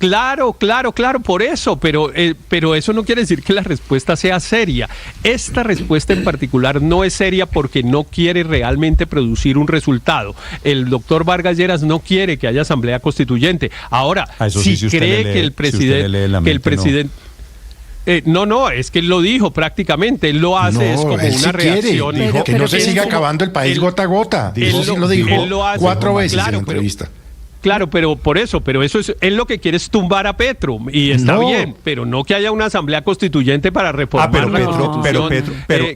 Claro, por eso, pero eso no quiere decir que la respuesta sea seria. Esta respuesta en particular no es seria porque no quiere realmente producir un resultado. El doctor Vargas Lleras no quiere que haya asamblea constituyente. Ahora, si cree que el presidente... No, es que él lo dijo prácticamente, él lo hace, es como una reacción. Dijo que no se siga acabando el país gota a gota. Lo dijo 4 veces en la entrevista. Claro, pero eso es, él lo que quiere es tumbar a Petro, y está bien, pero no que haya una asamblea constituyente para reformar la Constitución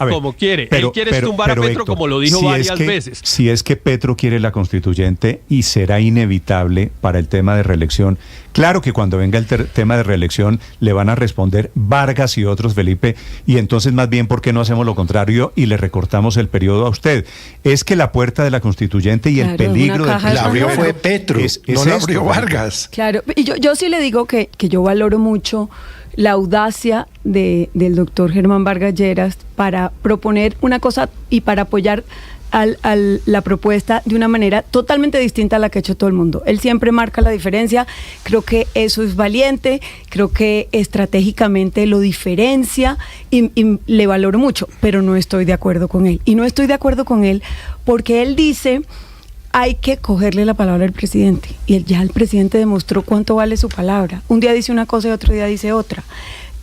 como quiere. Él quiere tumbar a Petro, Héctor, como lo dijo varias veces. Si es que Petro quiere la constituyente y será inevitable para el tema de reelección, claro que cuando venga el tema de reelección le van a responder Vargas y otros, Felipe, y entonces más bien, ¿por qué no hacemos lo contrario y le recortamos el periodo a usted? Es que la puerta de la constituyente y el peligro de la abrió fue Petro. No lo abrió Vargas. Claro, y yo sí le digo que yo valoro mucho la audacia del doctor Germán Vargas Lleras para proponer una cosa y para apoyar la propuesta de una manera totalmente distinta a la que ha hecho todo el mundo. Él siempre marca la diferencia, creo que eso es valiente, creo que estratégicamente lo diferencia y le valoro mucho, pero no estoy de acuerdo con él. Y no estoy de acuerdo con él porque él dice... Hay que cogerle la palabra al presidente, y ya el presidente demostró cuánto vale su palabra. Un día dice una cosa y otro día dice otra.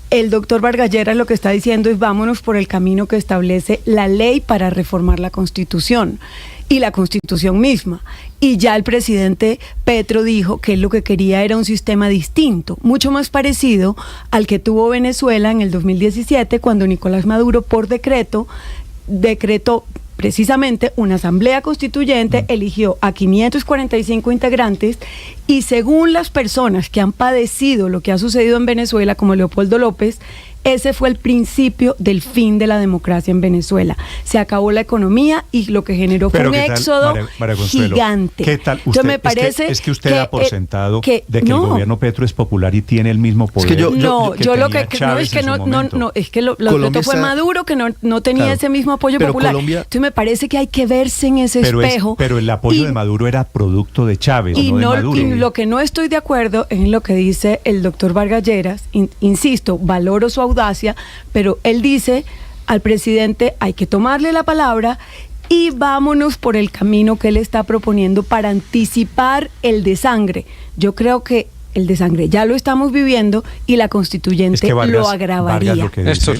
El doctor Vargas Lleras lo que está diciendo es vámonos por el camino que establece la ley para reformar la Constitución y la Constitución misma. Y ya el presidente Petro dijo que él lo que quería era un sistema distinto, mucho más parecido al que tuvo Venezuela en el 2017, cuando Nicolás Maduro por decretó precisamente una asamblea constituyente, eligió a 545 integrantes y según las personas que han padecido lo que ha sucedido en Venezuela, como Leopoldo López, ese fue el principio del fin de la democracia en Venezuela. Se acabó la economía y lo que generó fue un éxodo gigante. ¿Qué tal? Usted, me parece es que usted da por sentado de que el gobierno Petro es popular y tiene el mismo poder. Es que lo que fue Maduro, que no tenía ese mismo apoyo popular. Entonces me parece que hay que verse en ese espejo. Pero el apoyo de Maduro era producto de Chávez, no de Maduro. Y lo que no estoy de acuerdo es en lo que dice el doctor Vargas Lleras. Insisto, valoro su audacia, pero él dice al presidente hay que tomarle la palabra y vámonos por el camino que él está proponiendo para anticipar el desangre. Yo creo que el desangre ya lo estamos viviendo y la constituyente lo agravaría.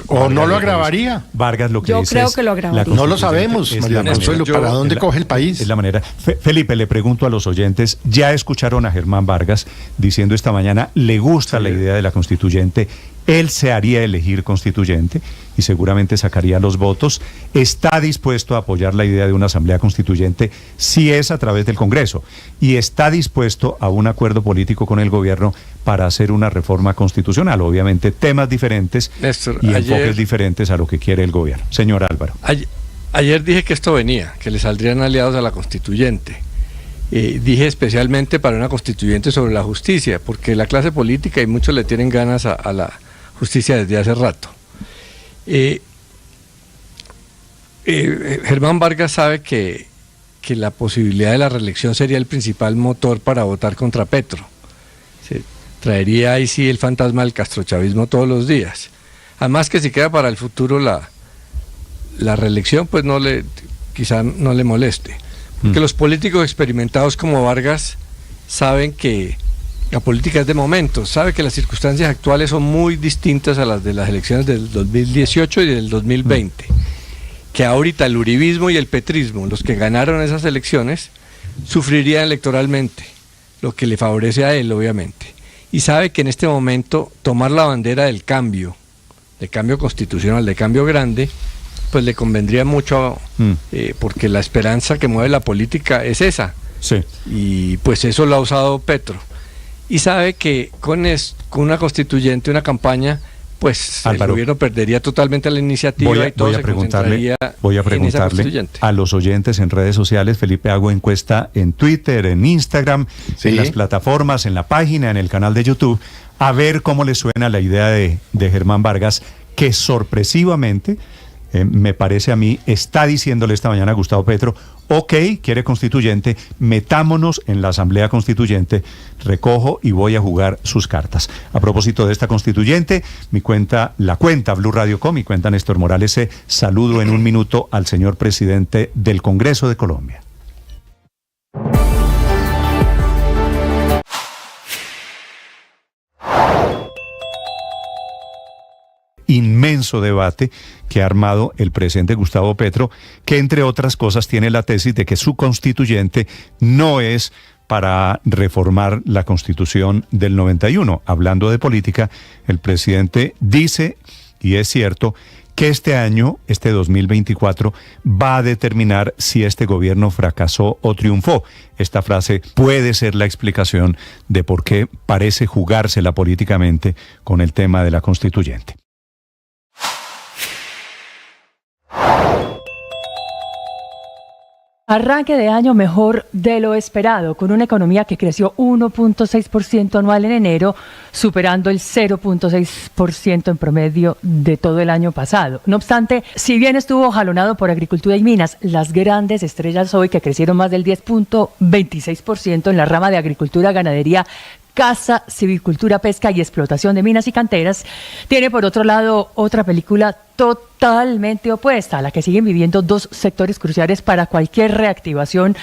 ¿O no lo agravaría? Vargas lo que yo dice creo que lo agravaría. No lo sabemos, María Consuelo, ¿para dónde coge el país? Es la manera. Felipe, le pregunto a los oyentes, ya escucharon a Germán Vargas diciendo esta mañana, le gusta la idea de la constituyente, él se haría elegir constituyente y seguramente sacaría los votos. Está dispuesto a apoyar la idea de una asamblea constituyente si es a través del Congreso y está dispuesto a un acuerdo político con el gobierno para hacer una reforma constitucional. Obviamente temas diferentes, Néstor, y enfoques diferentes a lo que quiere el gobierno. Señor Álvaro. Ayer dije que esto venía, que le saldrían aliados a la constituyente. Dije especialmente para una constituyente sobre la justicia, porque la clase política y muchos le tienen ganas a la justicia desde hace rato. Germán Vargas sabe que la posibilidad de la reelección sería el principal motor para votar contra Petro. Se traería ahí sí el fantasma del castrochavismo todos los días. Además que si queda para el futuro la reelección, pues quizá no le moleste. Porque los políticos experimentados como Vargas saben que la política es de momentos, sabe que las circunstancias actuales son muy distintas a las de las elecciones del 2018 y del 2020, que ahorita el uribismo y el petrismo, los que ganaron esas elecciones, sufrirían electoralmente, lo que le favorece a él obviamente, y sabe que en este momento tomar la bandera del cambio constitucional, de cambio grande, pues le convendría mucho, porque la esperanza que mueve la política es esa, sí. Y pues eso lo ha usado Petro. Y sabe que con una constituyente, una campaña, pues Álvaro, el gobierno perdería totalmente la iniciativa y todo se concentraría en esa constituyente. A los oyentes en redes sociales, Felipe, hago encuesta en Twitter, en Instagram, en las plataformas, en la página, en el canal de YouTube, a ver cómo les suena la idea de Germán Vargas, que sorpresivamente, me parece a mí, está diciéndole esta mañana a Gustavo Petro, ok, quiere constituyente, metámonos en la Asamblea Constituyente, recojo y voy a jugar sus cartas. A propósito de esta constituyente, la cuenta Blue Radio Com, mi cuenta Néstor Morales, saludo en un minuto al señor presidente del Congreso de Colombia. Inmenso debate que ha armado el presidente Gustavo Petro, que entre otras cosas tiene la tesis de que su constituyente no es para reformar la Constitución del 91. Hablando de política, el presidente dice, y es cierto, que este año, este 2024, va a determinar si este gobierno fracasó o triunfó. Esta frase puede ser la explicación de por qué parece jugársela políticamente con el tema de la constituyente. Arranque de año mejor de lo esperado, con una economía que creció 1.6% anual en enero, superando el 0.6% en promedio de todo el año pasado. No obstante, si bien estuvo jalonado por agricultura y minas, las grandes estrellas hoy, que crecieron más del 10.26% en la rama de agricultura, ganadería, caza, silvicultura, pesca y explotación de minas y canteras, tiene por otro lado otra película totalmente opuesta, a la que siguen viviendo dos sectores cruciales para cualquier reactivación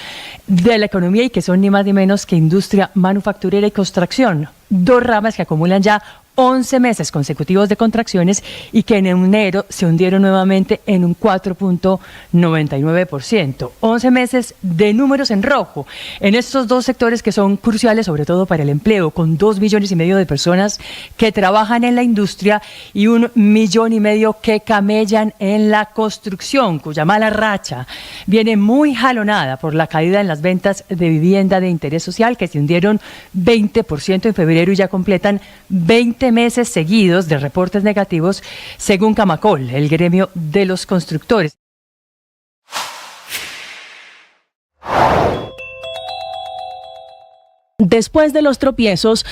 de la economía y que son ni más ni menos que industria manufacturera y construcción. Dos ramas que acumulan ya 11 meses consecutivos de contracciones y que en enero se hundieron nuevamente en un 4.99%. 11 meses de números en rojo en estos dos sectores que son cruciales sobre todo para el empleo, con 2,5 millones de personas que trabajan en la industria y 1,5 millones que camellan en la construcción, cuya mala racha viene muy jalonada por la caída en las ventas de vivienda de interés social, que se hundieron 20% en febrero y ya completan 20 meses seguidos de reportes negativos, según Camacol, el gremio de los constructores. Después de los tropiezos,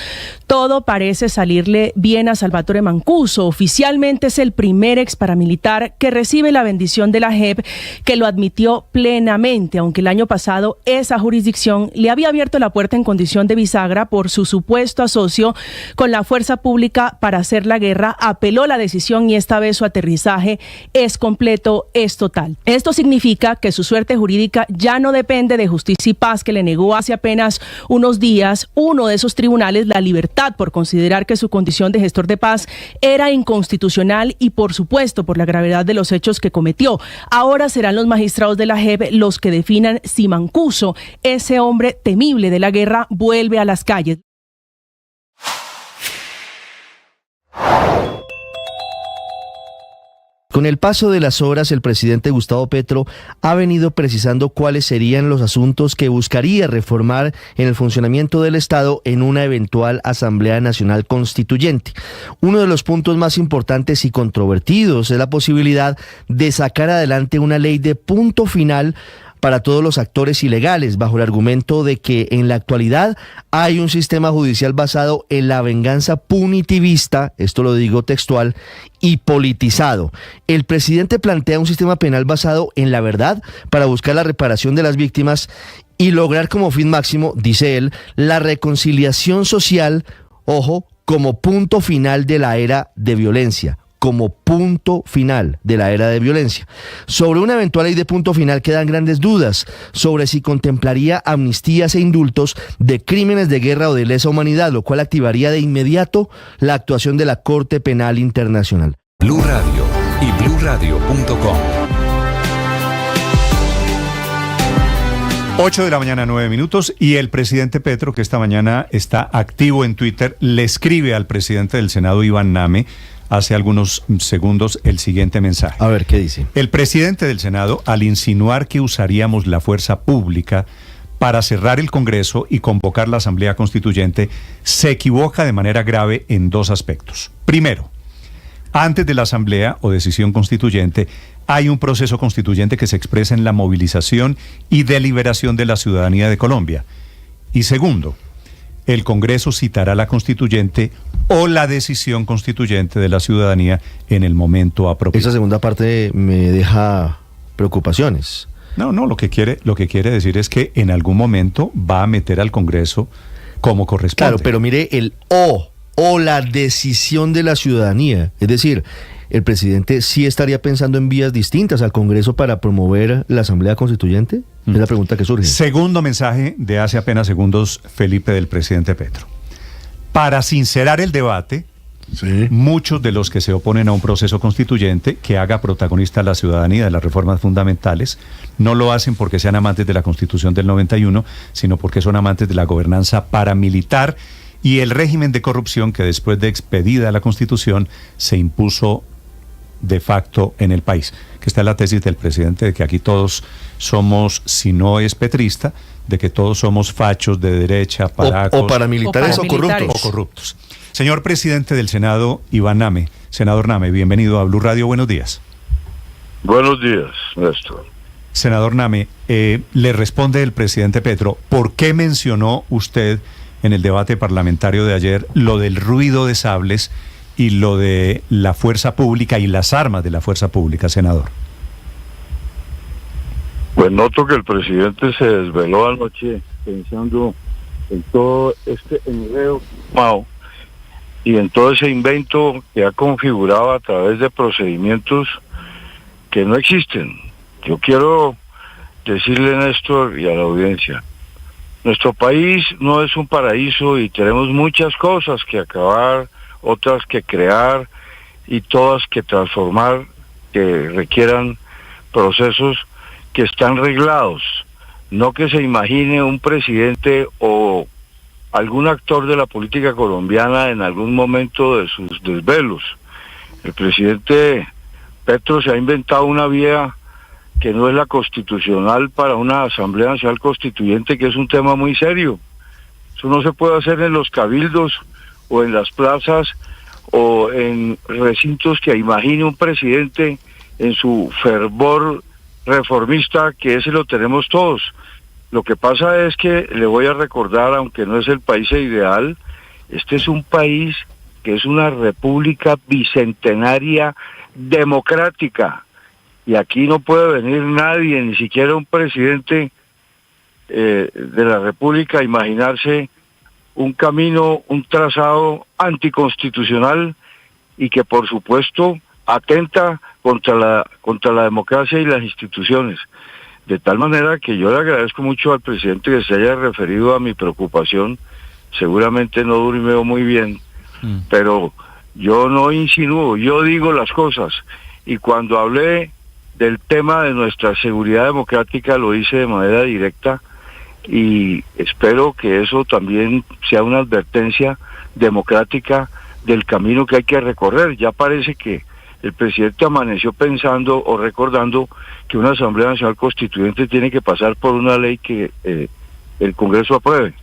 todo parece salirle bien a Salvatore Mancuso. Oficialmente es el primer ex paramilitar que recibe la bendición de la JEP, que lo admitió plenamente, aunque el año pasado esa jurisdicción le había abierto la puerta en condición de bisagra por su supuesto asocio con la fuerza pública para hacer la guerra. Apeló la decisión y esta vez su aterrizaje es completo, es total. Esto significa que su suerte jurídica ya no depende de Justicia y Paz, que le negó hace apenas unos días uno de esos tribunales la libertad por considerar que su condición de gestor de paz era inconstitucional y, por supuesto, por la gravedad de los hechos que cometió. Ahora serán los magistrados de la JEP los que definan si Mancuso, ese hombre temible de la guerra, vuelve a las calles. Con el paso de las horas, el presidente Gustavo Petro ha venido precisando cuáles serían los asuntos que buscaría reformar en el funcionamiento del Estado en una eventual Asamblea Nacional Constituyente. Uno de los puntos más importantes y controvertidos es la posibilidad de sacar adelante una ley de punto final para todos los actores ilegales, bajo el argumento de que en la actualidad hay un sistema judicial basado en la venganza punitivista, esto lo digo textual, y politizado. El presidente plantea un sistema penal basado en la verdad para buscar la reparación de las víctimas y lograr como fin máximo, dice él, la reconciliación social, ojo, como punto final de la era de violencia. Como punto final de la era de violencia. Sobre una eventual ley de punto final quedan grandes dudas sobre si contemplaría amnistías e indultos de crímenes de guerra o de lesa humanidad, lo cual activaría de inmediato la actuación de la Corte Penal Internacional. Blue Radio y BlueRadio.com. 8 de la mañana, 9 minutos, y el presidente Petro, que esta mañana está activo en Twitter, le escribe al presidente del Senado, Iván Name, hace algunos segundos el siguiente mensaje. A ver, ¿qué dice? El presidente del Senado, al insinuar que usaríamos la fuerza pública para cerrar el Congreso y convocar la Asamblea Constituyente, se equivoca de manera grave en dos aspectos. Primero, antes de la Asamblea o decisión constituyente, hay un proceso constituyente que se expresa en la movilización y deliberación de la ciudadanía de Colombia. Y segundo, el Congreso citará la constituyente o la decisión constituyente de la ciudadanía en el momento apropiado. Esa segunda parte me deja preocupaciones. No, lo que quiere decir es que en algún momento va a meter al Congreso como corresponde. Claro, pero mire el o la decisión de la ciudadanía. Es decir, ¿el presidente sí estaría pensando en vías distintas al Congreso para promover la Asamblea Constituyente? Es la pregunta que surge. Segundo mensaje de hace apenas segundos, Felipe, del presidente Petro. Para sincerar el debate, sí, muchos de los que se oponen a un proceso constituyente que haga protagonista a la ciudadanía de las reformas fundamentales, no lo hacen porque sean amantes de la Constitución del 91, sino porque son amantes de la gobernanza paramilitar y el régimen de corrupción que después de expedida la Constitución se impuso de facto en el país. Que está la tesis del presidente de que aquí todos somos, si no es petrista, de que todos somos fachos de derecha, paracos, o paramilitares o corruptos. Señor presidente del Senado, Iván Name, senador Name, bienvenido a Blue Radio, buenos días. Buenos días, Néstor. Senador Name, le responde el presidente Petro, ¿por qué mencionó usted en el debate parlamentario de ayer lo del ruido de sables y lo de la fuerza pública y las armas de la fuerza pública, senador? Pues noto que el presidente se desveló anoche pensando en todo este enredo y en todo ese invento que ha configurado a través de procedimientos que no existen. Yo quiero decirle, Néstor, y a la audiencia, nuestro país no es un paraíso y tenemos muchas cosas que acabar, otras que crear y todas que transformar, que requieran procesos que están reglados. No que se imagine un presidente o algún actor de la política colombiana en algún momento de sus desvelos. El presidente Petro se ha inventado una vía que no es la constitucional para una Asamblea Nacional Constituyente, que es un tema muy serio. Eso no se puede hacer en los cabildos o en las plazas o en recintos que imagine un presidente en su fervor reformista, que ese lo tenemos todos. Lo que pasa es que le voy a recordar, aunque no es el país ideal, este es un país que es una república bicentenaria democrática. Y aquí no puede venir nadie, ni siquiera un presidente de la República, a imaginarse un camino, un trazado anticonstitucional y que por supuesto atenta contra la democracia y las instituciones. De tal manera que yo le agradezco mucho al presidente que se haya referido a mi preocupación. Seguramente no durmió muy bien, pero yo no insinúo, yo digo las cosas. Y cuando hablé del tema de nuestra seguridad democrática lo hice de manera directa y espero que eso también sea una advertencia democrática del camino que hay que recorrer. Ya parece que el presidente amaneció pensando o recordando que una Asamblea Nacional Constituyente tiene que pasar por una ley que el Congreso apruebe.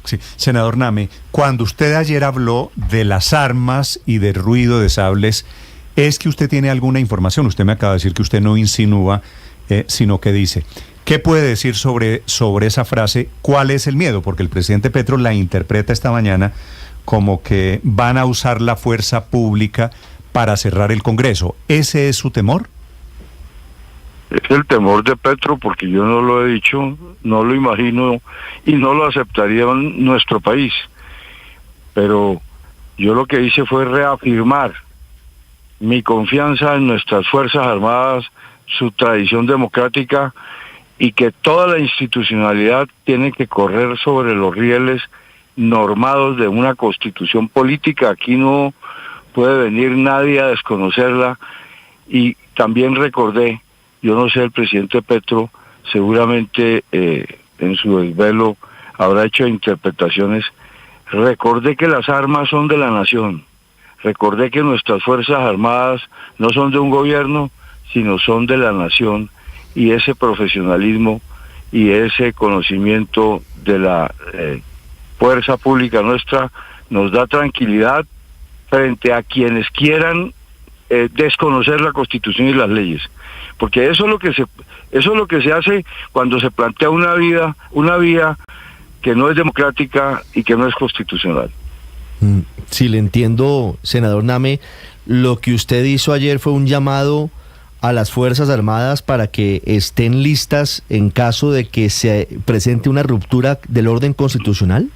Sí, senador Name, cuando usted ayer habló de las armas y del ruido de sables, ¿es que usted tiene alguna información? Usted me acaba de decir que usted no insinúa, sino que dice. ¿Qué puede decir sobre esa frase? ¿Cuál es el miedo? Porque el presidente Petro la interpreta esta mañana como que van a usar la fuerza pública para cerrar el Congreso. ¿Ese es su temor? Es el temor de Petro, porque yo no lo he dicho, no lo imagino y no lo aceptaría en nuestro país. Pero yo lo que hice fue reafirmar mi confianza en nuestras Fuerzas Armadas, su tradición democrática y que toda la institucionalidad tiene que correr sobre los rieles normados de una constitución política. Aquí no puede venir nadie a desconocerla. Y también recordé, yo no sé, el presidente Petro seguramente en su desvelo habrá hecho interpretaciones. Recordé que las armas son de la nación. Recordé que nuestras Fuerzas Armadas no son de un gobierno, sino son de la nación, y ese profesionalismo y ese conocimiento de la fuerza pública nuestra nos da tranquilidad frente a quienes quieran desconocer la Constitución y las leyes, porque eso es lo que se hace cuando se plantea una vía que no es democrática y que no es constitucional. Si le entiendo, senador Name, lo que usted hizo ayer fue un llamado a las Fuerzas Armadas para que estén listas en caso de que se presente una ruptura del orden constitucional?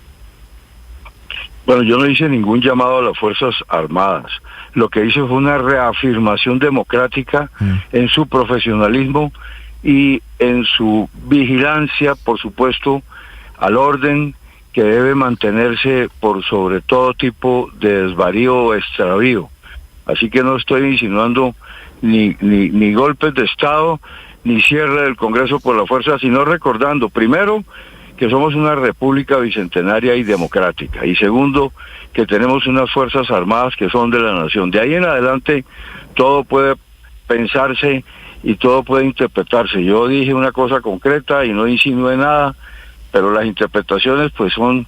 Bueno, yo no hice ningún llamado a las Fuerzas Armadas. Lo que hice fue una reafirmación democrática en su profesionalismo y en su vigilancia, por supuesto, al orden que debe mantenerse por sobre todo tipo de desvarío o extravío. Así que no estoy insinuando ni golpes de Estado, ni cierre del Congreso por la fuerza, sino recordando, primero, que somos una república bicentenaria y democrática, y segundo, que tenemos unas Fuerzas Armadas que son de la nación. De ahí en adelante, todo puede pensarse y todo puede interpretarse. Yo dije una cosa concreta y no insinué nada, pero las interpretaciones pues son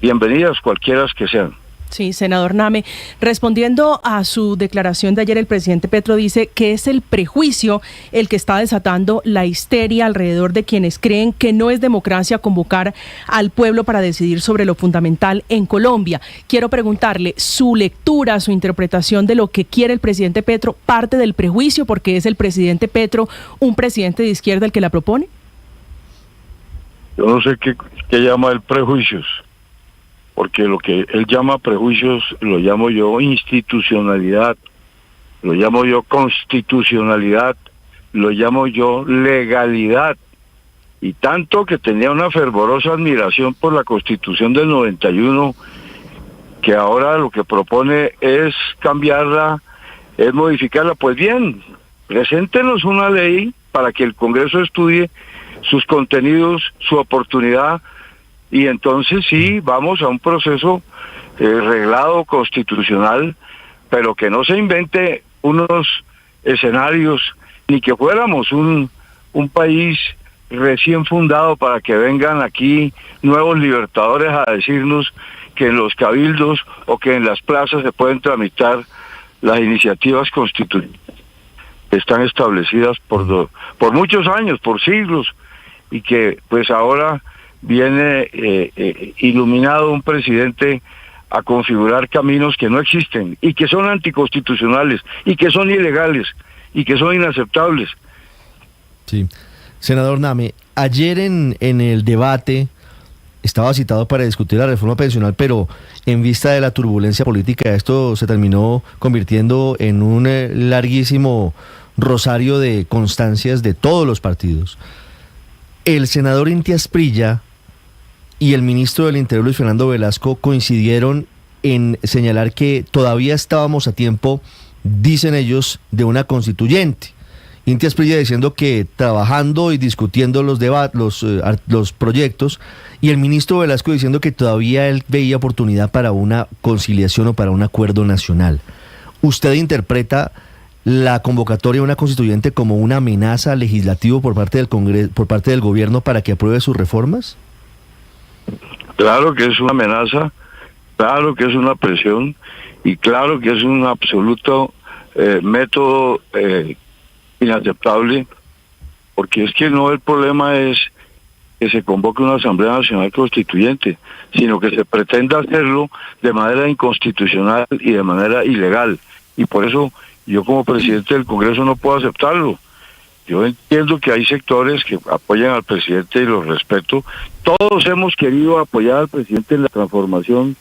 bienvenidas, cualquiera que sean. Sí, senador Name, respondiendo a su declaración de ayer, el presidente Petro dice que es el prejuicio el que está desatando la histeria alrededor de quienes creen que no es democracia convocar al pueblo para decidir sobre lo fundamental en Colombia. Quiero preguntarle, ¿su lectura, su interpretación de lo que quiere el presidente Petro parte del prejuicio porque es el presidente Petro un presidente de izquierda el que la propone? Yo no sé qué llama el prejuicios, porque lo que él llama prejuicios lo llamo yo institucionalidad, lo llamo yo constitucionalidad, lo llamo yo legalidad, y tanto que tenía una fervorosa admiración por la Constitución del 91, que ahora lo que propone es cambiarla, es modificarla. Pues bien, preséntenos una ley para que el Congreso estudie sus contenidos, su oportunidad, y entonces sí, vamos a un proceso reglado, constitucional, pero que no se invente unos escenarios, ni que fuéramos un país recién fundado para que vengan aquí nuevos libertadores a decirnos que en los cabildos o que en las plazas se pueden tramitar las iniciativas constitucionales que están establecidas por muchos años, por siglos, y que pues ahora viene iluminado un presidente a configurar caminos que no existen y que son anticonstitucionales y que son ilegales y que son inaceptables. Sí. Senador Name, ayer en el debate estaba citado para discutir la reforma pensional, pero en vista de la turbulencia política esto se terminó convirtiendo en un larguísimo rosario de constancias de todos los partidos. El senador Inti Asprilla y el ministro del Interior, Luis Fernando Velasco, coincidieron en señalar que todavía estábamos a tiempo, dicen ellos, de una constituyente. Inti Asprilla diciendo que trabajando y discutiendo los proyectos, y el ministro Velasco diciendo que todavía él veía oportunidad para una conciliación o para un acuerdo nacional. ¿Usted interpreta la convocatoria de una constituyente como una amenaza legislativa por parte del Congreso, por parte del gobierno para que apruebe sus reformas? Claro que es una amenaza, claro que es una presión y claro que es un absoluto método inaceptable, porque es que no, el problema es que se convoque una Asamblea Nacional Constituyente, sino que se pretenda hacerlo de manera inconstitucional y de manera ilegal, y por eso yo como presidente del Congreso no puedo aceptarlo. Yo entiendo que hay sectores que apoyan al presidente y los respeto. Todos hemos querido apoyar al presidente en la transformación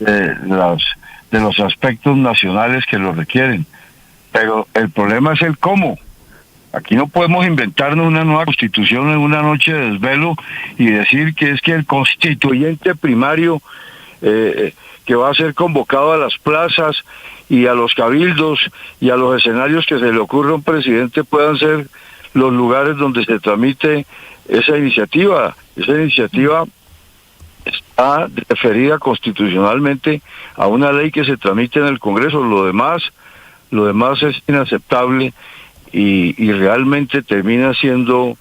de los aspectos nacionales que lo requieren. Pero el problema es el cómo. Aquí no podemos inventarnos una nueva constitución en una noche de desvelo y decir que es que el constituyente primario que va a ser convocado a las plazas y a los cabildos y a los escenarios que se le ocurra a un presidente puedan ser los lugares donde se tramite esa iniciativa. Esa iniciativa está referida constitucionalmente a una ley que se tramite en el Congreso. Lo demás es inaceptable y realmente termina siendo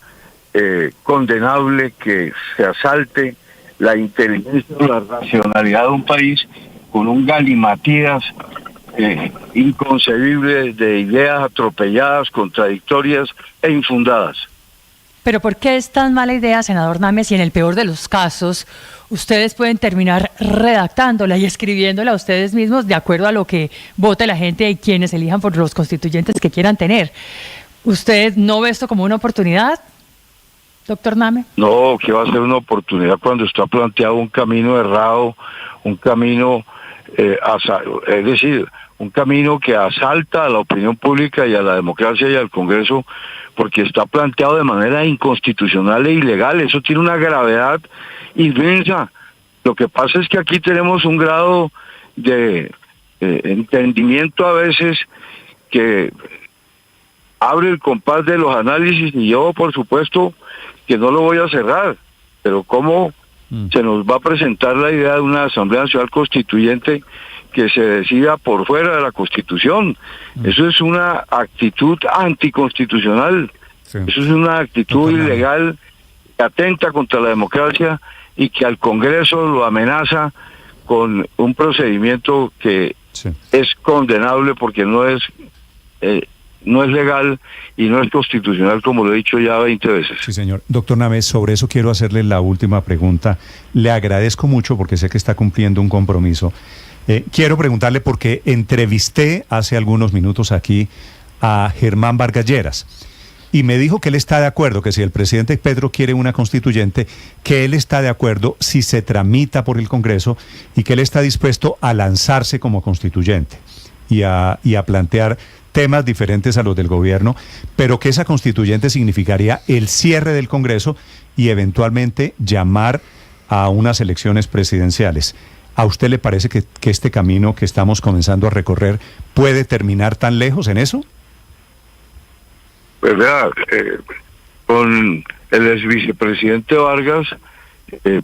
condenable que se asalte la inteligencia o la racionalidad de un país con un galimatías inconcebible de ideas atropelladas, contradictorias e infundadas. Pero ¿por qué es tan mala idea, senador Name, si en el peor de los casos ustedes pueden terminar redactándola y escribiéndola ustedes mismos de acuerdo a lo que vote la gente y quienes elijan por los constituyentes que quieran tener? ¿Usted no ve esto como una oportunidad, doctor Name? No, que va a ser una oportunidad cuando está planteado un camino errado, un camino, es decir, un camino que asalta a la opinión pública y a la democracia y al Congreso, porque está planteado de manera inconstitucional e ilegal. Eso tiene una gravedad inmensa. Lo que pasa es que aquí tenemos un grado de entendimiento a veces que abre el compás de los análisis, y yo, por supuesto, que no lo voy a cerrar, pero cómo se nos va a presentar la idea de una Asamblea Nacional Constituyente que se decida por fuera de la Constitución. Eso es una actitud anticonstitucional, eso es una actitud ilegal que atenta contra la democracia y que al Congreso lo amenaza con un procedimiento que es condenable porque no es legal y no es constitucional, como lo he dicho ya 20 veces. Sí, señor. Doctor Name, sobre eso quiero hacerle la última pregunta. Le agradezco mucho porque sé que está cumpliendo un compromiso. Quiero preguntarle porque entrevisté hace algunos minutos aquí a Germán Vargas Lleras y me dijo que él está de acuerdo, que si el presidente Petro quiere una constituyente, que él está de acuerdo si se tramita por el Congreso y que él está dispuesto a lanzarse como constituyente y a plantear temas diferentes a los del gobierno, pero que esa constituyente significaría el cierre del Congreso y eventualmente llamar a unas elecciones presidenciales. ¿A usted le parece que este camino que estamos comenzando a recorrer puede terminar tan lejos en eso? Pues vea, con el ex vicepresidente Vargas,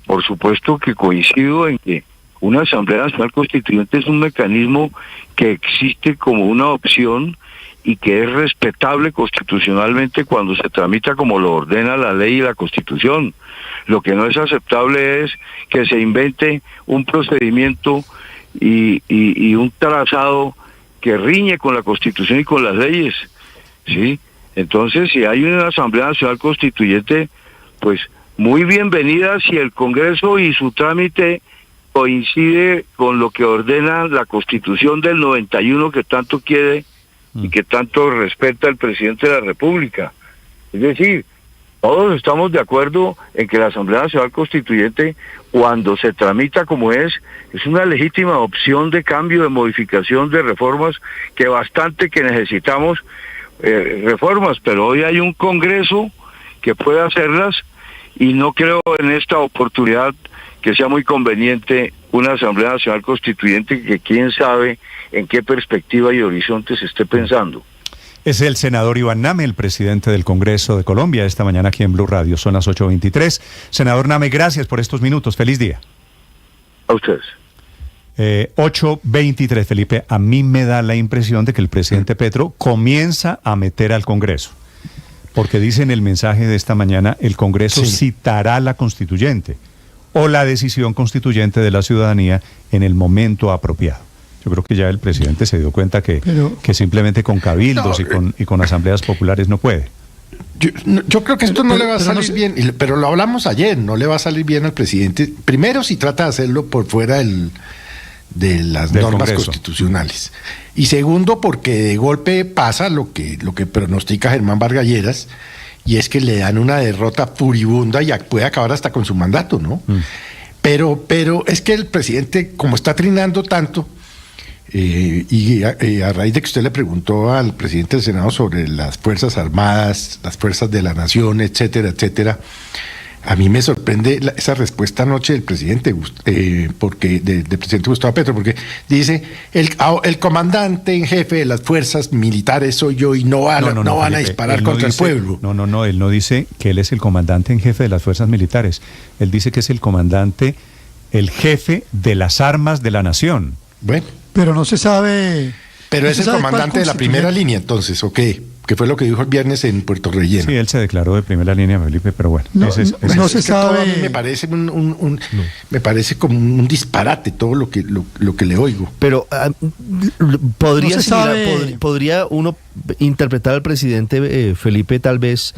por supuesto que coincido en que una Asamblea Nacional Constituyente es un mecanismo que existe como una opción y que es respetable constitucionalmente cuando se tramita como lo ordena la ley y la Constitución. Lo que no es aceptable es que se invente un procedimiento y un trazado que riñe con la Constitución y con las leyes, ¿sí? Entonces, si hay una Asamblea Nacional Constituyente, pues muy bienvenida si el Congreso y su trámite coincide con lo que ordena la Constitución del 91 que tanto quiere y que tanto respeta el presidente de la República. Es decir, todos estamos de acuerdo en que la Asamblea Nacional Constituyente, cuando se tramita como es una legítima opción de cambio, de modificación, de reformas, que bastante que necesitamos reformas, pero hoy hay un Congreso que puede hacerlas y no creo en esta oportunidad que sea muy conveniente una Asamblea Nacional Constituyente que quién sabe en qué perspectiva y horizonte se esté pensando. Es el senador Iván Name, el presidente del Congreso de Colombia, esta mañana aquí en Blue Radio. Son las 8:23. Senador Name, gracias por estos minutos. Feliz día. A ustedes. 8:23, Felipe. A mí me da la impresión de que el presidente Petro comienza a meter al Congreso. Porque dice en el mensaje de esta mañana, el Congreso citará la constituyente o la decisión constituyente de la ciudadanía en el momento apropiado. Yo creo que ya el presidente se dio cuenta que simplemente con cabildos y con asambleas populares no puede. Yo creo que esto no le va a salir bien, pero lo hablamos ayer, no le va a salir bien al presidente. Primero, si trata de hacerlo por fuera de las normas constitucionales. Y segundo, porque de golpe pasa lo que pronostica Germán Vargas Lleras, y es que le dan una derrota furibunda y puede acabar hasta con su mandato, ¿no? Pero es que el presidente, como está trinando tanto, a raíz de que usted le preguntó al presidente del Senado sobre las Fuerzas Armadas, las Fuerzas de la Nación, etcétera, etcétera, a mí me sorprende esa respuesta anoche del presidente, del presidente Gustavo Petro, porque dice, el comandante en jefe de las fuerzas militares soy yo y no van a disparar contra el pueblo. No, él no dice que él es el comandante en jefe de las fuerzas militares. Él dice que es el comandante, el jefe de las armas de la nación. Bueno. Pero no se sabe... Pero es el comandante de la primera línea, entonces, ¿o qué? Que fue lo que dijo el viernes en Puerto Relleno. Sí, él se declaró de primera línea, Felipe, pero bueno. No se sabe. A mí me parece me parece como un disparate todo lo que le oigo. Pero podría uno interpretar al presidente Felipe tal vez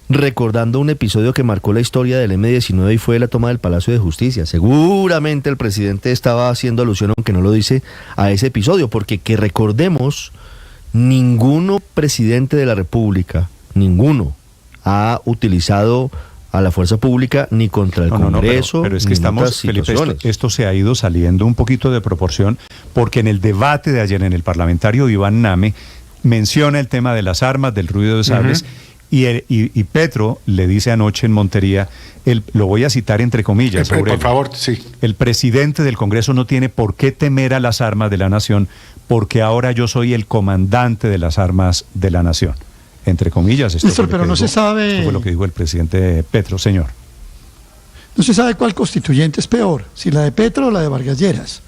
recordando un episodio que marcó la historia del M-19 y fue la toma del Palacio de Justicia. Seguramente el presidente estaba haciendo alusión, aunque no lo dice, a ese episodio, porque que recordemos, ninguno presidente de la República, ninguno, ha utilizado a la fuerza pública ni contra el Congreso, pero es que ni estamos, en otras Felipe, situaciones. esto se ha ido saliendo un poquito de proporción, porque en el debate de ayer en el parlamentario, Iván Name menciona el tema de las armas, del ruido de sables, y Petro le dice anoche en Montería, lo voy a citar entre comillas, por favor, sí. El presidente del Congreso no tiene por qué temer a las armas de la nación, porque ahora yo soy el comandante de las armas de la nación. Entre comillas, Néstor, pero no se sabe. Esto fue lo que dijo el presidente Petro, señor. No se sabe cuál constituyente es peor, si la de Petro o la de Vargas Lleras.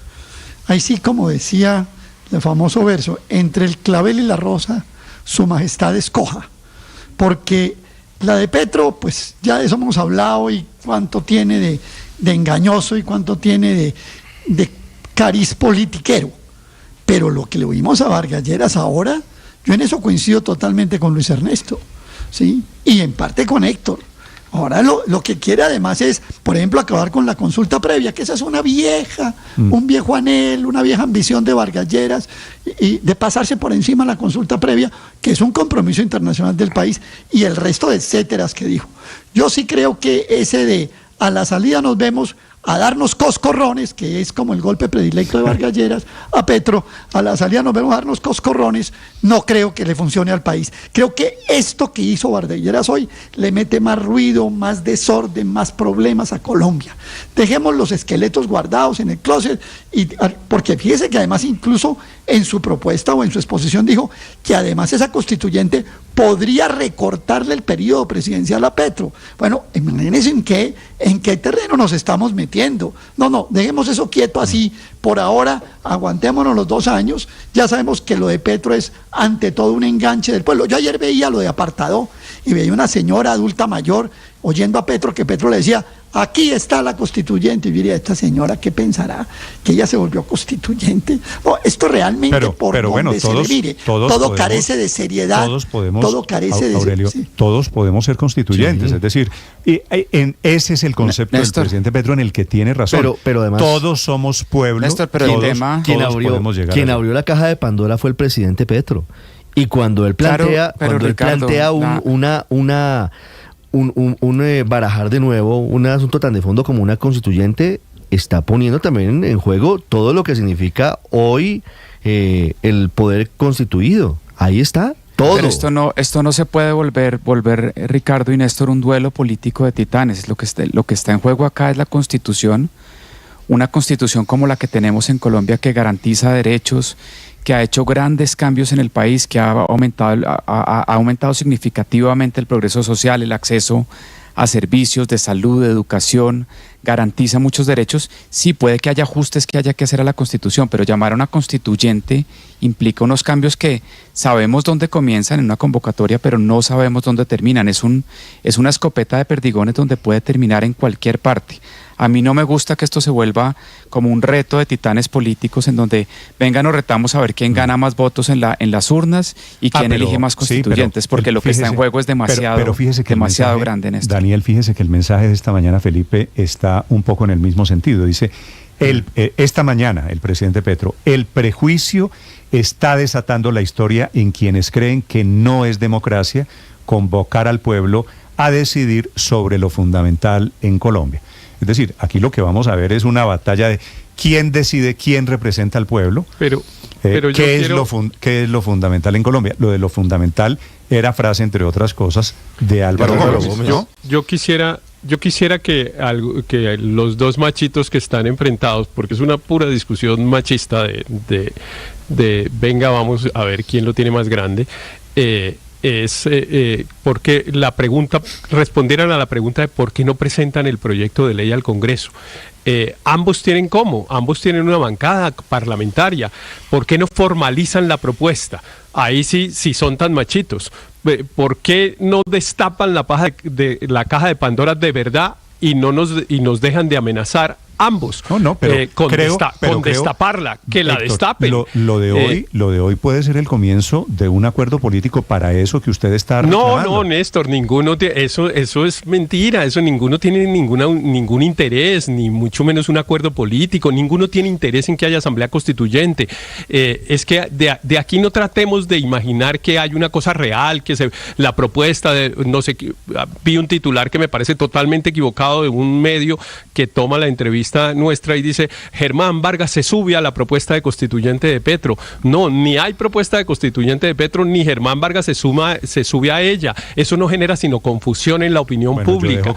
Ahí sí, como decía el famoso verso, entre el clavel y la rosa, su majestad escoja. Porque la de Petro, pues ya de eso hemos hablado, y cuánto tiene de engañoso y cuánto tiene de cariz politiquero. Pero lo que le oímos a Vargas Lleras ahora, yo en eso coincido totalmente con Luis Ernesto, ¿sí? Y en parte con Héctor. Ahora lo que quiere además es, por ejemplo, acabar con la consulta previa, que esa es una vieja, un viejo anhelo, una vieja ambición de Vargas Lleras, y de pasarse por encima la consulta previa, que es un compromiso internacional del país, y el resto de etcéteras que dijo. Yo sí creo que ese de a la salida nos vemos, a darnos coscorrones, que es como el golpe predilecto de Vargas Lleras, a Petro, a la salida nos vemos a darnos coscorrones, no creo que le funcione al país. Creo que esto que hizo Vargas Lleras hoy le mete más ruido, más desorden, más problemas a Colombia. Dejemos los esqueletos guardados en el closet, porque fíjese que además incluso en su propuesta o en su exposición dijo que además esa constituyente podría recortarle el periodo presidencial a Petro. Bueno, imagínense en qué terreno nos estamos metiendo. No, dejemos eso quieto así. Por ahora, aguantémonos los 2 años. Ya sabemos que lo de Petro es ante todo un enganche del pueblo. Yo ayer veía lo de Apartadó y veía una señora adulta mayor oyendo a Petro, que Petro le decía, aquí está la constituyente, y diría, esta señora, ¿qué pensará? Que ella se volvió constituyente. No, esto realmente, pero bueno, todo carece de seriedad. Todos podemos, todo carece Aurelio, sí. Todos podemos ser constituyentes, es decir, ese es el concepto del presidente Petro, en el que tiene razón. Pero además, todos somos pueblo, Néstor, pero todos, el tema, quien abrió la caja de Pandora fue el presidente Petro. Y cuando él plantea, un barajar de nuevo un asunto tan de fondo como una constituyente, está poniendo también en juego todo lo que significa hoy el poder constituido. Ahí está todo. Pero esto no se puede volver, Ricardo y Néstor, un duelo político de titanes. Lo que está en juego acá es la Constitución, una Constitución como la que tenemos en Colombia, que garantiza derechos, que ha hecho grandes cambios en el país, que ha aumentado significativamente el progreso social, el acceso a servicios de salud, de educación, garantiza muchos derechos. Sí, puede que haya ajustes que haya que hacer a la Constitución, pero llamar a una constituyente implica unos cambios que sabemos dónde comienzan en una convocatoria, pero no sabemos dónde terminan. Es una escopeta de perdigones donde puede terminar en cualquier parte. A mí no me gusta que esto se vuelva como un reto de titanes políticos en donde vengan o retamos a ver quién gana más votos en las urnas y quién elige más constituyentes, porque lo que está en juego es demasiado grande en esto. Daniel, fíjese que el mensaje de esta mañana, Felipe, está un poco en el mismo sentido. Dice, esta mañana el presidente Petro, el prejuicio está desatando la historia en quienes creen que no es democracia convocar al pueblo a decidir sobre lo fundamental en Colombia. Es decir, aquí lo que vamos a ver es una batalla de quién decide, quién representa al pueblo, pero ¿qué es lo fundamental en Colombia? Lo de lo fundamental era frase, entre otras cosas, de Álvaro Gómez. Yo quisiera que los dos machitos que están enfrentados, porque es una pura discusión machista de venga, vamos a ver quién lo tiene más grande, porque respondieran a la pregunta de por qué no presentan el proyecto de ley al Congreso. Ambos tienen una bancada parlamentaria. ¿Por qué no formalizan la propuesta? Ahí sí son tan machitos. ¿Por qué no destapan la caja de Pandora de verdad y nos dejan de amenazar ambos. Pero con destaparla, que la Héctor, destapen. Lo de hoy puede ser el comienzo de un acuerdo político para eso que usted está reclamando. No, Néstor, eso es mentira, eso ninguno tiene ningún interés, ni mucho menos un acuerdo político, ninguno tiene interés en que haya asamblea constituyente. Es que de aquí no tratemos de imaginar que hay una cosa real, la propuesta de, no sé, vi un titular que me parece totalmente equivocado de un medio que toma la entrevista nuestra y dice, Germán Vargas se sube a la propuesta de constituyente de Petro. No, ni hay propuesta de constituyente de Petro, ni Germán Vargas se sube a ella. Eso no genera sino confusión en la opinión pública.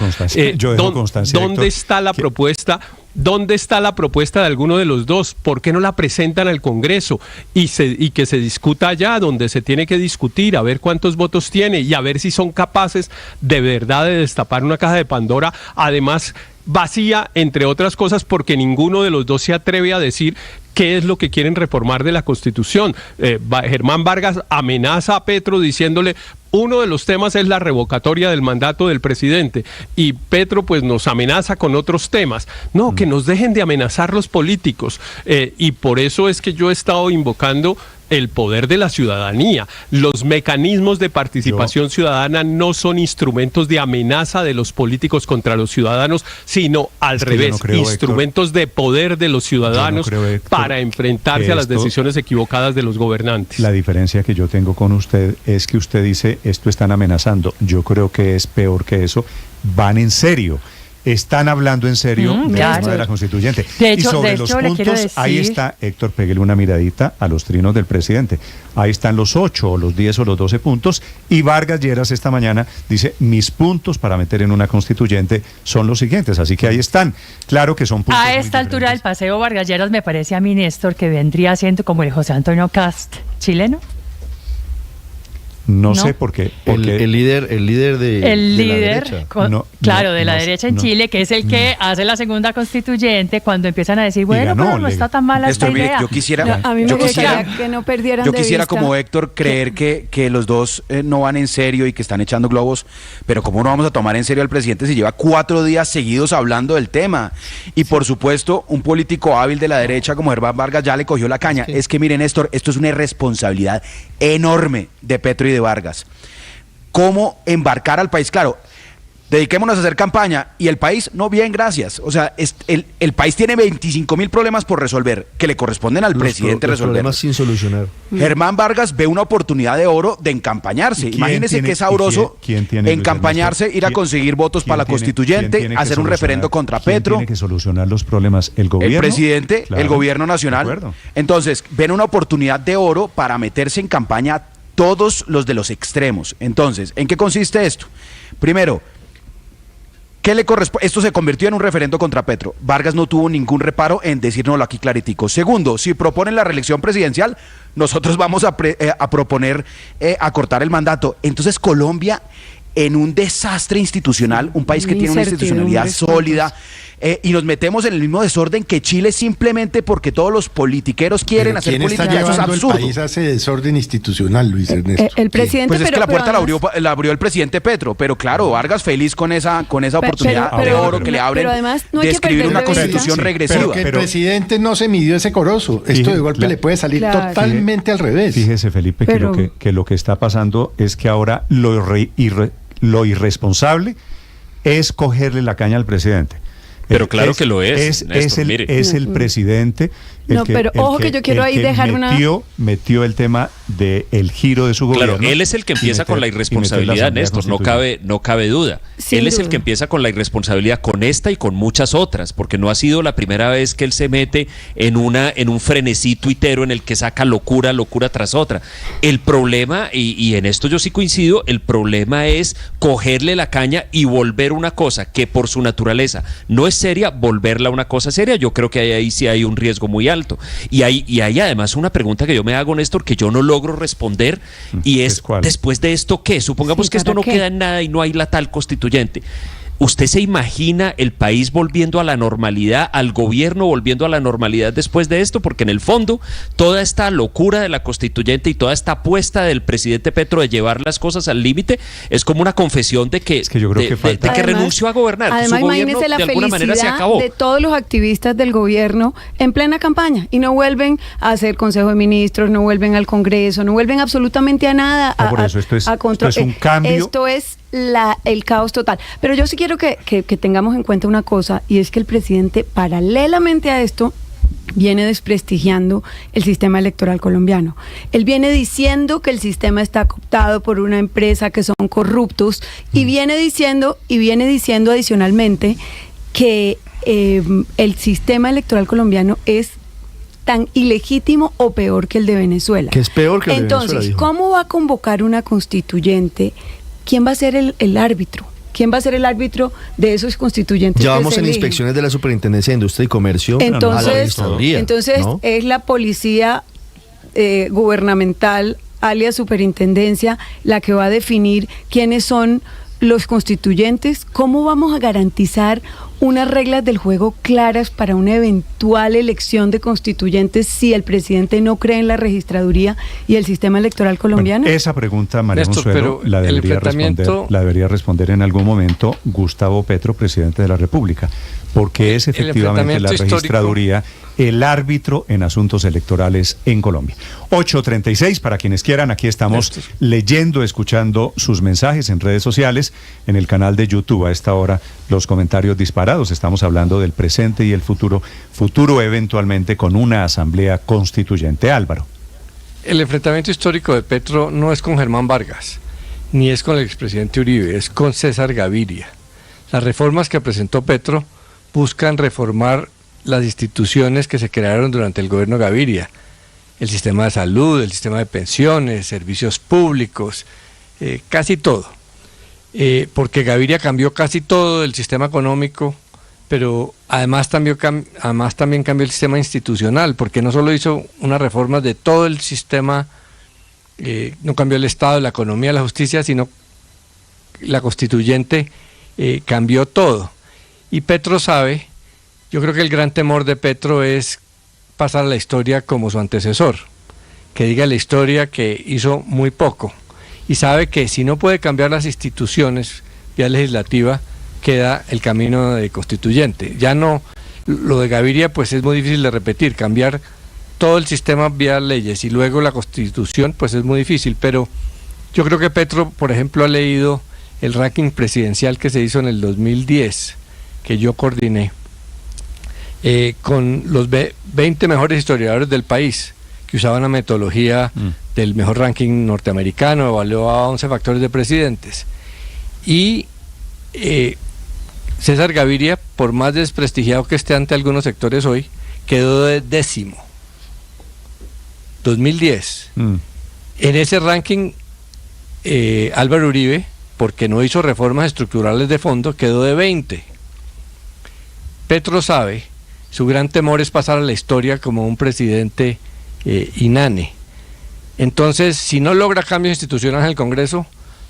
Yo dejo constancia, ¿Dónde está la propuesta? ¿Dónde está la propuesta de alguno de los dos? ¿Por qué no la presentan al Congreso? Y que se discuta allá donde se tiene que discutir, a ver cuántos votos tiene y a ver si son capaces de verdad de destapar una caja de Pandora, además vacía, entre otras cosas, porque ninguno de los dos se atreve a decir qué es lo que quieren reformar de la Constitución. Germán Vargas amenaza a Petro diciéndole, uno de los temas es la revocatoria del mandato del presidente, y Petro pues nos amenaza con otros temas. No, que nos dejen de amenazar los políticos, y por eso es que yo he estado invocando el poder de la ciudadanía. Los mecanismos de participación ciudadana no son instrumentos de amenaza de los políticos contra los ciudadanos, sino al revés, instrumentos, Héctor, de poder de los ciudadanos para enfrentarse a las decisiones equivocadas de los gobernantes. La diferencia que yo tengo con usted es que usted dice, esto están amenazando. Yo creo que es peor que eso. Van en serio. Están hablando en serio de la constituyente. De hecho, y sobre los puntos, ahí está, Héctor, pégale una miradita a los trinos del presidente. Ahí están los 8 o los 10 o los 12 puntos, y Vargas Lleras esta mañana dice, mis puntos para meter en una constituyente son los siguientes, así que ahí están. Claro que son puntos a esta altura del paseo Vargas Lleras me parece a mí, Néstor, que vendría siendo como el José Antonio Cast chileno. No sé por qué. El líder de la derecha. De la derecha en Chile, que es el que hace la segunda constituyente, cuando empiezan a decir, bueno, pero no está tan mala esta idea. Yo quisiera, a mí me gustaría que no perdieran yo de quisiera vista como Héctor creer que los dos no van en serio y que están echando globos, pero ¿cómo no vamos a tomar en serio al presidente si lleva 4 días seguidos hablando del tema? Y por supuesto, un político hábil de la derecha como Germán Vargas ya le cogió la caña. Es que miren, Néstor, esto es una irresponsabilidad enorme de Petro y de Vargas. ¿Cómo embarcar al país? Claro, dediquémonos a hacer campaña, y el país, no, bien, gracias. O sea, el país tiene 25.000 problemas por resolver, que le corresponden al presidente resolver. Problemas sin solucionar. Germán Vargas ve una oportunidad de oro de encampañarse. Imagínese qué sabroso encampañarse, ir a conseguir votos para la constituyente, hacer un referendo contra Petro. ¿Quién tiene que solucionar los problemas? ¿El gobierno? El presidente, el gobierno nacional. Entonces, ven una oportunidad de oro para meterse en campaña todos los de los extremos. Entonces, ¿en qué consiste esto? Primero, ¿qué le corresponde? Esto se convirtió en un referendo contra Petro. Vargas no tuvo ningún reparo en decírnoslo aquí claritico. Segundo, si proponen la reelección presidencial, nosotros vamos a proponer acortar el mandato. Entonces, Colombia, en un desastre institucional, un país que tiene una institucionalidad sólida, y nos metemos en el mismo desorden que Chile, simplemente porque todos los politiqueros quieren hacer política. ¿Quién está llevando eso es absurdo? el país a ese desorden institucional, Luis Ernesto? El presidente, pues es que la puerta la abrió el presidente Petro, pero claro, Vargas feliz con esa oportunidad de oro que le abren, además, no hay de que escribir una constitución regresiva. Pero que el presidente no se midió ese corozo. Esto de golpe le puede salir totalmente al revés. Fíjese, Felipe, que lo que está pasando es que ahora lo irresponsable es cogerle la caña al presidente. Pero claro que lo es. Néstor, es el presidente No, pero ojo que yo quiero ahí dejar metió el tema del giro de su gobierno. Claro, él es el que empieza con la irresponsabilidad, Néstor, no cabe duda. Él es el que empieza con la irresponsabilidad, con esta y con muchas otras, porque no ha sido la primera vez que él se mete en un frenesí tuitero en el que saca locura tras otra. El problema, y en esto yo sí coincido, el problema es cogerle la caña y volver una cosa que por su naturaleza no es seria, volverla una cosa seria. Yo creo que ahí sí hay un riesgo muy alto. Y hay además una pregunta que yo me hago, Néstor, que yo no logro responder, y es, ¿después de esto qué? Supongamos que esto no queda en nada y no hay la tal constituyente. ¿Usted se imagina el país volviendo a la normalidad, al gobierno volviendo a la normalidad después de esto? Porque en el fondo, toda esta locura de la constituyente y toda esta apuesta del presidente Petro de llevar las cosas al límite es como una confesión de que, que renunció a gobernar. Además, su gobierno imagínese la de alguna manera se felicidad acabó. de todos los activistas del gobierno en plena campaña y no vuelven a hacer Consejo de Ministros, no vuelven al Congreso, no vuelven absolutamente a nada. Por eso esto es un cambio. Esto es el caos total. Pero yo sí quiero que tengamos en cuenta una cosa, y es que el presidente, paralelamente a esto, viene desprestigiando el sistema electoral colombiano. Él viene diciendo que el sistema está cooptado por una empresa, que son corruptos, y viene diciendo adicionalmente que el sistema electoral colombiano es tan ilegítimo o peor que el de Venezuela. Que es peor que el de Venezuela. Entonces, ¿cómo va a convocar una constituyente? ¿Quién va a ser el árbitro? ¿Quién va a ser el árbitro de esos constituyentes? Ya vamos en inspecciones de la Superintendencia de Industria y Comercio. Entonces, ¿no? Es la policía gubernamental, alias Superintendencia, la que va a definir quiénes son los constituyentes. ¿Cómo vamos a garantizar unas reglas del juego claras para una eventual elección de constituyentes si el presidente no cree en la registraduría y el sistema electoral colombiano? Bueno, esa pregunta, María Consuelo, la debería responder en algún momento Gustavo Petro, presidente de la República, porque es efectivamente la registraduría el árbitro en asuntos electorales en Colombia. 8:36, para quienes quieran, aquí estamos leyendo, escuchando sus mensajes en redes sociales, en el canal de YouTube. A esta hora los comentarios disparados, estamos hablando del presente y el futuro eventualmente con una asamblea constituyente. Álvaro. El enfrentamiento histórico de Petro no es con Germán Vargas, ni es con el expresidente Uribe, es con César Gaviria. Las reformas que presentó Petro buscan reformar las instituciones que se crearon durante el gobierno Gaviria, el sistema de salud, el sistema de pensiones, servicios públicos, casi todo, porque Gaviria cambió casi todo el sistema económico, pero además también cambió el sistema institucional, porque no solo hizo unas reformas de todo el sistema, no cambió el Estado, la economía, la justicia, sino la constituyente cambió todo. Y Petro sabe. Yo creo que el gran temor de Petro es pasar a la historia como su antecesor, que diga la historia que hizo muy poco, y sabe que si no puede cambiar las instituciones vía legislativa, queda el camino de constituyente. Ya no, lo de Gaviria pues es muy difícil de repetir, cambiar todo el sistema vía leyes y luego la constitución pues es muy difícil, pero yo creo que Petro, por ejemplo, ha leído el ranking presidencial que se hizo en el 2010, que yo coordiné, con los 20 mejores historiadores del país, que usaban la metodología del mejor ranking norteamericano, evaluaba 11 factores de presidentes. Y César Gaviria, por más desprestigiado que esté ante algunos sectores hoy, quedó de 10º. 2010. En ese ranking, Álvaro Uribe, porque no hizo reformas estructurales de fondo, quedó de 20. Petro sabe. Su gran temor es pasar a la historia como un presidente inane. Entonces, si no logra cambios institucionales en el Congreso,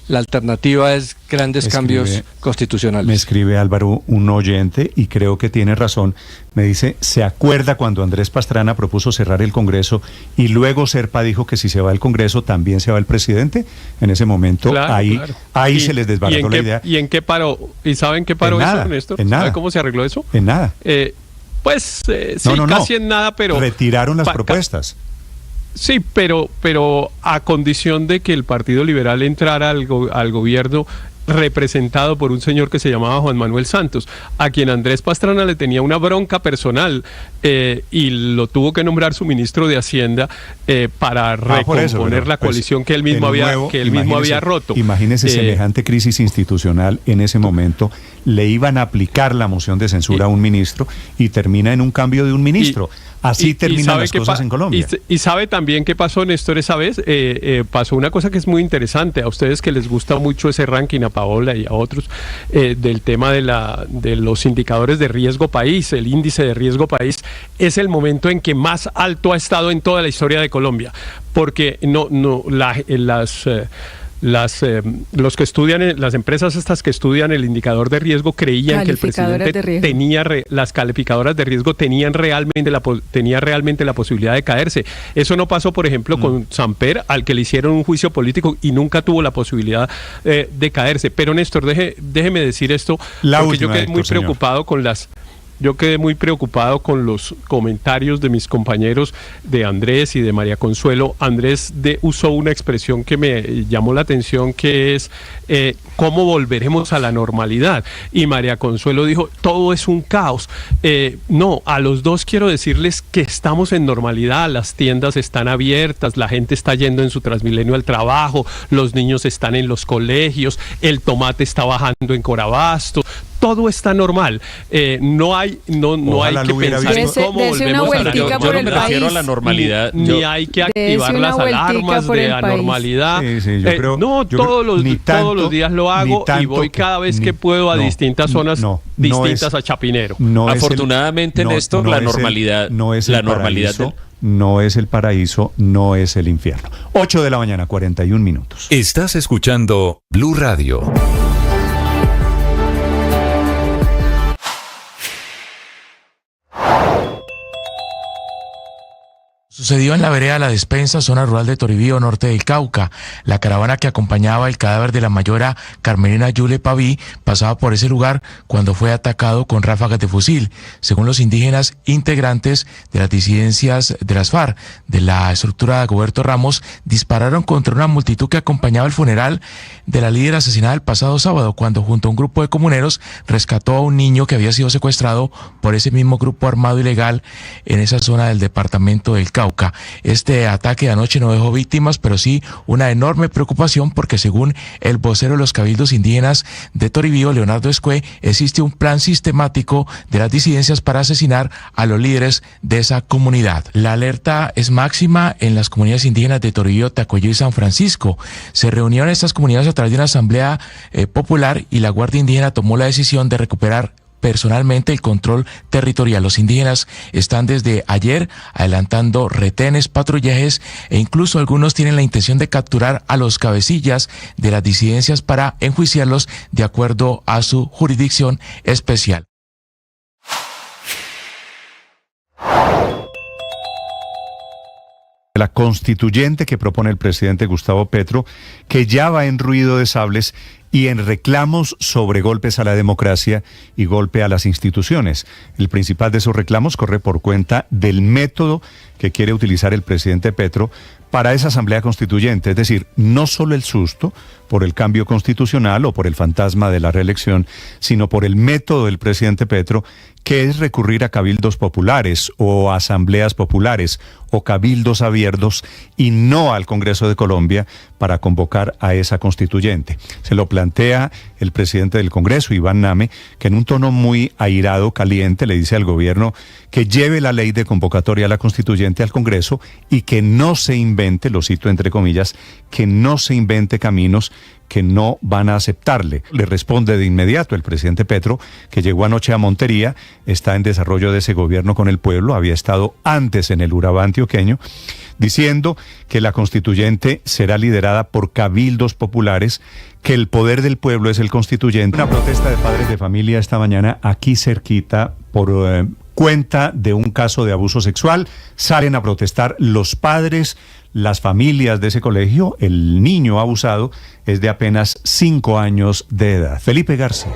la alternativa es grandes cambios constitucionales. Me escribe Álvaro, un oyente, y creo que tiene razón. Me dice, ¿se acuerda cuando Andrés Pastrana propuso cerrar el Congreso y luego Serpa dijo que si se va el Congreso también se va el presidente? En ese momento, claro, ahí se les desbarató la idea. ¿Y en qué paró? ¿Y saben qué paró eso, Néstor? ¿Sabe cómo se arregló eso? En nada. Casi en nada, pero... Retiraron las propuestas. Sí, pero a condición de que el Partido Liberal entrara al gobierno representado por un señor que se llamaba Juan Manuel Santos, a quien Andrés Pastrana le tenía una bronca personal y lo tuvo que nombrar su ministro de Hacienda para recomponer la coalición que él mismo había roto. Imagínese semejante crisis institucional en ese momento. Le iban a aplicar la moción de censura a un ministro y termina en un cambio de un ministro. Así terminan las cosas en Colombia. Y sabe también qué pasó, Néstor, esa vez. Pasó una cosa que es muy interesante. A ustedes que les gusta mucho ese ranking, a Paola y a otros, del tema de los indicadores de riesgo país, el índice de riesgo país, es el momento en que más alto ha estado en toda la historia de Colombia. Porque los que estudian, las empresas estas que estudian el indicador de riesgo creían que el presidente las calificadoras de riesgo tenían realmente la posibilidad de caerse. Eso no pasó, por ejemplo, con Samper, al que le hicieron un juicio político y nunca tuvo la posibilidad de caerse. Pero Néstor, déjeme decir esto, porque yo quedé muy preocupado con los comentarios de mis compañeros de Andrés y de María Consuelo. Andrés usó una expresión que me llamó la atención, que es ¿cómo volveremos a la normalidad? Y María Consuelo dijo, todo es un caos. No, a los dos quiero decirles que estamos en normalidad, las tiendas están abiertas, la gente está yendo en su Transmilenio al trabajo, los niños están en los colegios, el tomate está bajando en Corabastos, todo está normal. No hay que pensar en cómo volvemos a la normalidad. Yo no me refiero a la normalidad. Ni hay que activar las alarmas de la normalidad. Todos los días lo hago y voy cada vez que puedo a distintas zonas distintas a Chapinero. Afortunadamente, Néstor, la normalidad no es el paraíso, no es el infierno. 8 de la mañana, 41 minutos. Estás escuchando Blue Radio. Sucedió en la vereda La Despensa, zona rural de Toribío, norte del Cauca. La caravana que acompañaba el cadáver de la mayora Carmelina Yule Paví pasaba por ese lugar cuando fue atacado con ráfagas de fusil. Según los indígenas integrantes de las disidencias de las FARC, de la estructura de Dagoberto Ramos, dispararon contra una multitud que acompañaba el funeral de la líder asesinada el pasado sábado, cuando junto a un grupo de comuneros rescató a un niño que había sido secuestrado por ese mismo grupo armado ilegal en esa zona del departamento del Cauca. Este ataque de anoche no dejó víctimas, pero sí una enorme preocupación, porque según el vocero de los cabildos indígenas de Toribío, Leonardo Escué, existe un plan sistemático de las disidencias para asesinar a los líderes de esa comunidad. La alerta es máxima en las comunidades indígenas de Toribío, Tacoyo y San Francisco. Se reunieron estas comunidades a través de una asamblea popular y la Guardia Indígena tomó la decisión de recuperar personalmente el control territorial. Los indígenas están desde ayer adelantando retenes, patrullajes e incluso algunos tienen la intención de capturar a los cabecillas de las disidencias para enjuiciarlos de acuerdo a su jurisdicción especial. La constituyente que propone el presidente Gustavo Petro, que ya va en ruido de sables y en reclamos sobre golpes a la democracia y golpe a las instituciones. El principal de esos reclamos corre por cuenta del método que quiere utilizar el presidente Petro para esa asamblea constituyente, es decir, no solo el susto por el cambio constitucional o por el fantasma de la reelección, sino por el método del presidente Petro, que es recurrir a cabildos populares o asambleas populares o cabildos abiertos y no al Congreso de Colombia para convocar a esa constituyente. Se lo plantea el presidente del Congreso, Iván Name, que en un tono muy airado, caliente, le dice al gobierno que lleve la ley de convocatoria a la constituyente al Congreso y que no se invente, lo cito entre comillas, que no se invente caminos que no van a aceptarle. Le responde de inmediato el presidente Petro, que llegó anoche a Montería, está en desarrollo de ese gobierno con el pueblo, había estado antes en el Urabá antioqueño, diciendo que la constituyente será liderada por cabildos populares, que el poder del pueblo es el constituyente. Una protesta de padres de familia esta mañana aquí cerquita por cuenta de un caso de abuso sexual. Salen a protestar los padres, las familias de ese colegio. El niño abusado es de apenas 5 años de edad. Felipe García.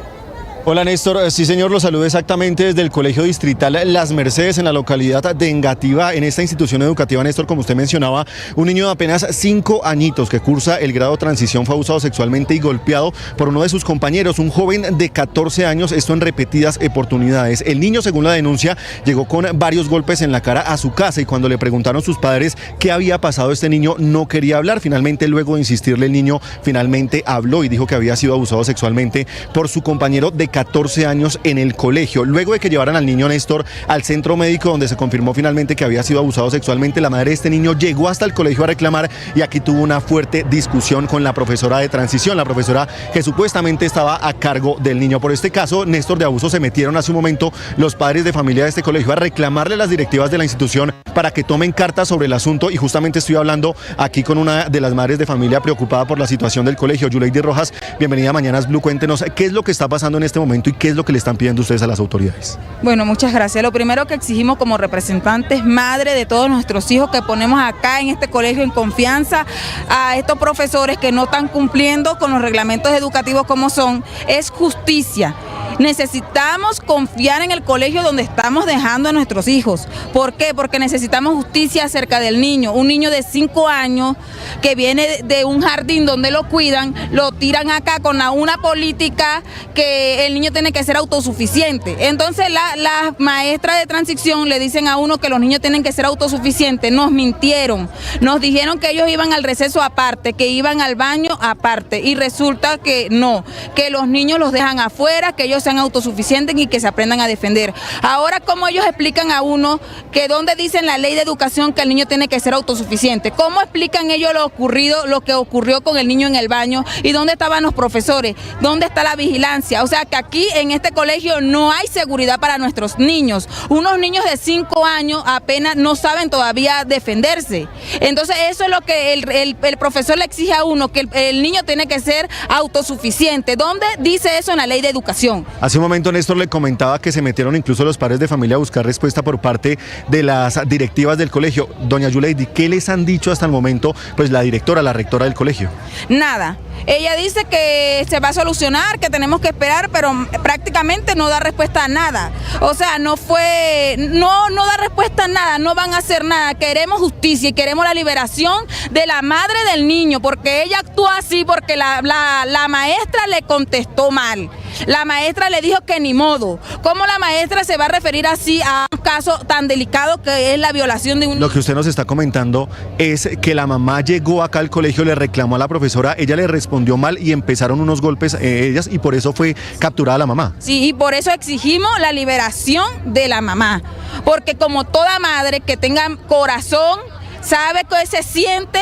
Hola Néstor, sí señor, lo saludo exactamente desde el Colegio Distrital Las Mercedes en la localidad de Engativá. En esta institución educativa, Néstor, como usted mencionaba, un niño de apenas 5 añitos que cursa el grado de transición fue abusado sexualmente y golpeado por uno de sus compañeros, un joven de 14 años, esto en repetidas oportunidades. El niño, según la denuncia, llegó con varios golpes en la cara a su casa y cuando le preguntaron sus padres qué había pasado, este niño no quería hablar. Finalmente, luego de insistirle, el niño finalmente habló y dijo que había sido abusado sexualmente por su compañero de 14 años en el colegio. Luego de que llevaran al niño Néstor al centro médico donde se confirmó finalmente que había sido abusado sexualmente, la madre de este niño llegó hasta el colegio a reclamar y aquí tuvo una fuerte discusión con la profesora de transición, la profesora que supuestamente estaba a cargo del niño. Por este caso, Néstor, de abuso, se metieron hace un momento los padres de familia de este colegio a reclamarle a las directivas de la institución para que tomen cartas sobre el asunto, y justamente estoy hablando aquí con una de las madres de familia preocupada por la situación del colegio. Yuleidy Rojas, bienvenida a Mañanas Blue. Cuéntenos qué es lo que está pasando en este momento y qué es lo que le están pidiendo ustedes a las autoridades. Bueno, muchas gracias. Lo primero que exigimos como representantes, madre de todos nuestros hijos que ponemos acá en este colegio en confianza, a estos profesores que no están cumpliendo con los reglamentos educativos como son, es justicia. Necesitamos confiar en el colegio donde estamos dejando a nuestros hijos. ¿Por qué? Porque necesitamos justicia acerca del niño. Un niño de 5 años que viene de un jardín donde lo cuidan, lo tiran acá con una política que el niño tiene que ser autosuficiente. Entonces las maestras de transición le dicen a uno que los niños tienen que ser autosuficientes. Nos mintieron. Nos dijeron que ellos iban al receso aparte, que iban al baño aparte, y resulta que no, que los niños los dejan afuera, que ellos sean autosuficientes y que se aprendan a defender. Ahora, ¿cómo ellos explican a uno que dónde dice en la ley de educación que el niño tiene que ser autosuficiente? ¿Cómo explican ellos lo que ocurrió con el niño en el baño? ¿Y dónde estaban los profesores? ¿Dónde está la vigilancia? O sea, que aquí en este colegio no hay seguridad para nuestros niños. Unos niños de 5 años apenas no saben todavía defenderse. Entonces, eso es lo que el profesor le exige a uno, que el niño tiene que ser autosuficiente. ¿Dónde dice eso en la ley de educación? Hace un momento Néstor le comentaba que se metieron incluso los padres de familia a buscar respuesta por parte de las directivas del colegio. Doña Yuleidy, ¿qué les han dicho hasta el momento pues la directora, la rectora del colegio? Nada. Ella dice que se va a solucionar, que tenemos que esperar, pero prácticamente no da respuesta a nada. O sea, no da respuesta a nada, no van a hacer nada. Queremos justicia y queremos la liberación de la madre del niño, porque ella actuó así porque la maestra le contestó mal. La maestra le dijo que ni modo. ¿Cómo la maestra se va a referir así a un caso tan delicado que es la violación de un niño? Lo que usted nos está comentando es que la mamá llegó acá al colegio, le reclamó a la profesora, ella le respondió mal y empezaron unos golpes ellas, y por eso fue capturada la mamá. Sí, y por eso exigimos la liberación de la mamá. Porque como toda madre que tenga corazón, sabe que se siente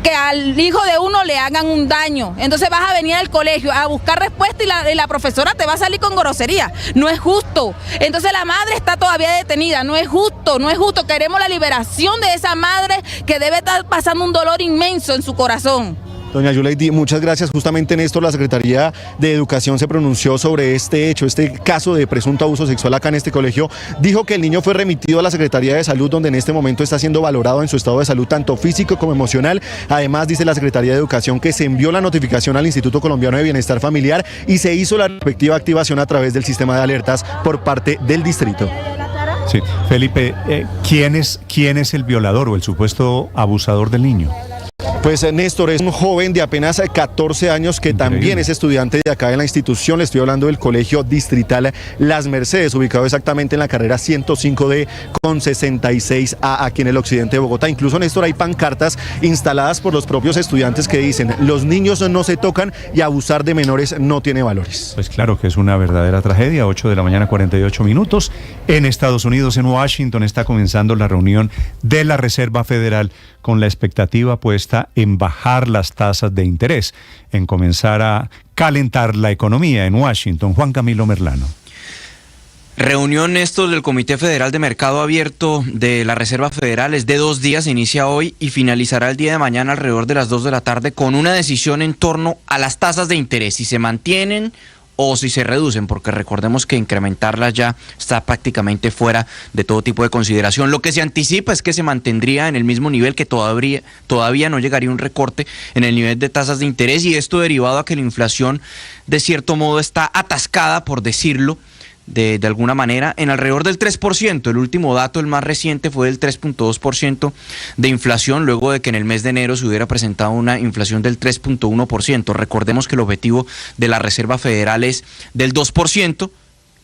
que al hijo de uno le hagan un daño. Entonces vas a venir al colegio a buscar respuesta y la profesora te va a salir con grosería. No es justo. Entonces la madre está todavía detenida. No es justo, no es justo. Queremos la liberación de esa madre que debe estar pasando un dolor inmenso en su corazón. Doña Yuleidy, muchas gracias. Justamente, Néstor, la Secretaría de Educación se pronunció sobre este hecho, este caso de presunto abuso sexual acá en este colegio. Dijo que el niño fue remitido a la Secretaría de Salud, donde en este momento está siendo valorado en su estado de salud, tanto físico como emocional. Además, dice la Secretaría de Educación que se envió la notificación al Instituto Colombiano de Bienestar Familiar y se hizo la respectiva activación a través del sistema de alertas por parte del distrito. Sí, Felipe, ¿quién es el violador o el supuesto abusador del niño? Pues Néstor es un joven de apenas 14 años que también es estudiante de acá en la institución. Le estoy hablando del Colegio Distrital Las Mercedes, ubicado exactamente en la carrera 105D con 66A aquí en el occidente de Bogotá. Incluso, Néstor, hay pancartas instaladas por los propios estudiantes que dicen: los niños no se tocan y abusar de menores no tiene valores. Pues claro que es una verdadera tragedia. 8 de la mañana, 48 minutos. En Estados Unidos, en Washington, está comenzando la reunión de la Reserva Federal con la expectativa puesta en bajar las tasas de interés, en comenzar a calentar la economía en Washington. Juan Camilo Merlano. Reunión del Comité Federal de Mercado Abierto de la Reserva Federal es de 2 días, inicia hoy y finalizará el día de mañana alrededor de las 2 de la tarde con una decisión en torno a las tasas de interés, si se mantienen o si se reducen, porque recordemos que incrementarlas ya está prácticamente fuera de todo tipo de consideración. Lo que se anticipa es que se mantendría en el mismo nivel, que todavía no llegaría un recorte en el nivel de tasas de interés, y esto derivado a que la inflación de cierto modo está atascada, por decirlo de alguna manera, en alrededor del 3%. El último dato, el más reciente, fue del 3.2% de inflación, luego de que en el mes de enero se hubiera presentado una inflación del 3.1%. Recordemos que el objetivo de la Reserva Federal es del 2%,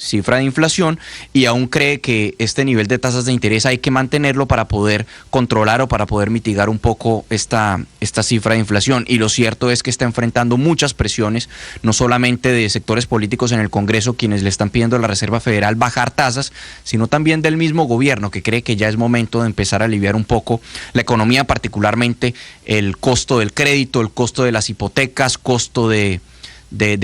cifra de inflación, y aún cree que este nivel de tasas de interés hay que mantenerlo para poder controlar o para poder mitigar un poco esta cifra de inflación. Y lo cierto es que está enfrentando muchas presiones, no solamente de sectores políticos en el Congreso, quienes le están pidiendo a la Reserva Federal bajar tasas, sino también del mismo gobierno, que cree que ya es momento de empezar a aliviar un poco la economía, particularmente el costo del crédito, el costo de las hipotecas, costo de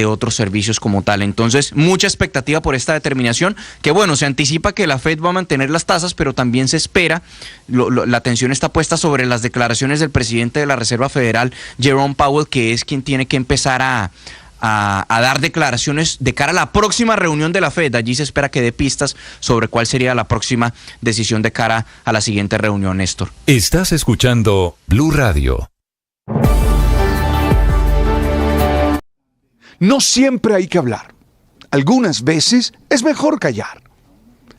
otros servicios como tal. Entonces, mucha expectativa por esta determinación, que bueno, se anticipa que la Fed va a mantener las tasas, pero también se espera, la atención está puesta sobre las declaraciones del presidente de la Reserva Federal, Jerome Powell, que es quien tiene que empezar a dar declaraciones de cara a la próxima reunión de la Fed. Allí se espera que dé pistas sobre cuál sería la próxima decisión de cara a la siguiente reunión, Néstor. Estás escuchando Blue Radio. No siempre hay que hablar. Algunas veces es mejor callar.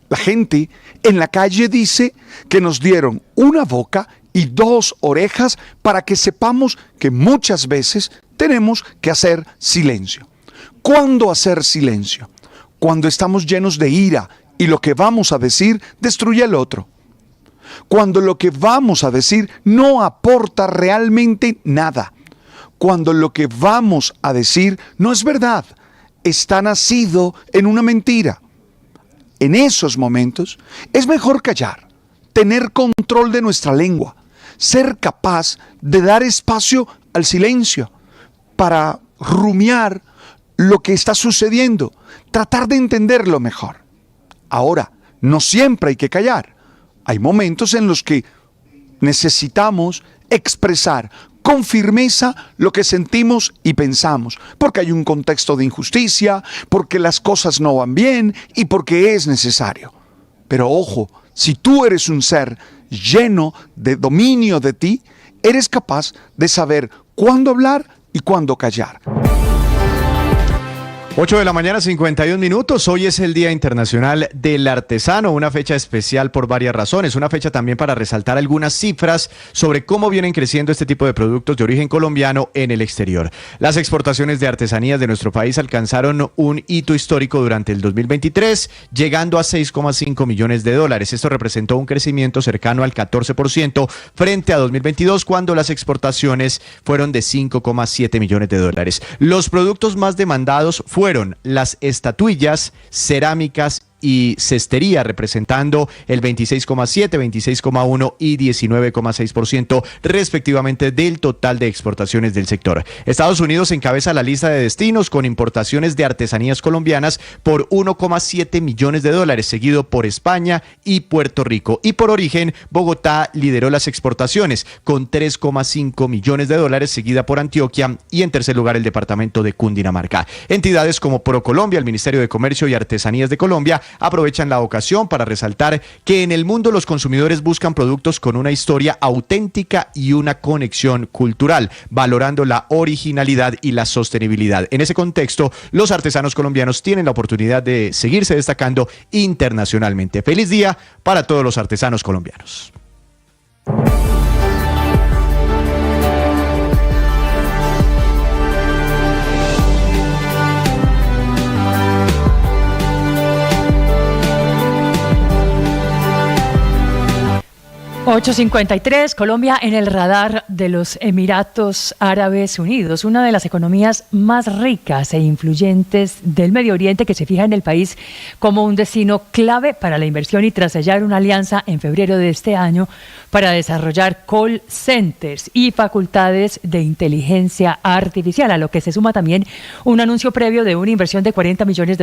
La gente en la calle dice que nos dieron una boca y 2 orejas para que sepamos que muchas veces tenemos que hacer silencio. ¿Cuándo hacer silencio? Cuando estamos llenos de ira y lo que vamos a decir destruye al otro. Cuando lo que vamos a decir no aporta realmente nada. Cuando lo que vamos a decir no es verdad, está nacido en una mentira. En esos momentos es mejor callar, tener control de nuestra lengua, ser capaz de dar espacio al silencio para rumiar lo que está sucediendo, tratar de entenderlo mejor. Ahora, no siempre hay que callar. Hay momentos en los que necesitamos expresar con firmeza lo que sentimos y pensamos, porque hay un contexto de injusticia, porque las cosas no van bien y porque es necesario. Pero ojo, si tú eres un ser lleno de dominio de ti, eres capaz de saber cuándo hablar y cuándo callar. 8 de la mañana, 51 minutos. Hoy es el Día Internacional del Artesano, una fecha especial por varias razones. Una fecha también para resaltar algunas cifras sobre cómo vienen creciendo este tipo de productos de origen colombiano en el exterior. Las exportaciones de artesanías de nuestro país alcanzaron un hito histórico durante el 2023, llegando a $6,5 millones. Esto representó un crecimiento cercano al 14% frente a 2022, cuando las exportaciones fueron de $5,7 millones. Los productos más demandados fueron las estatuillas, cerámicas y cestería, representando el 26,7, 26,1 y 19,6% respectivamente del total de exportaciones del sector. Estados Unidos encabeza la lista de destinos con importaciones de artesanías colombianas por $1,7 millones, seguido por España y Puerto Rico. Y por origen, Bogotá lideró las exportaciones con $3,5 millones, seguida por Antioquia y en tercer lugar el departamento de Cundinamarca. Entidades como ProColombia, el Ministerio de Comercio y Artesanías de Colombia, aprovechan la ocasión para resaltar que en el mundo los consumidores buscan productos con una historia auténtica y una conexión cultural, valorando la originalidad y la sostenibilidad. En ese contexto, los artesanos colombianos tienen la oportunidad de seguirse destacando internacionalmente. Feliz día para todos los artesanos colombianos. 8:53, Colombia en el radar de los Emiratos Árabes Unidos, una de las economías más ricas e influyentes del Medio Oriente, que se fija en el país como un destino clave para la inversión, y tras sellar una alianza en febrero de este año para desarrollar call centers y facultades de inteligencia artificial, a lo que se suma también un anuncio previo de una inversión de $40 millones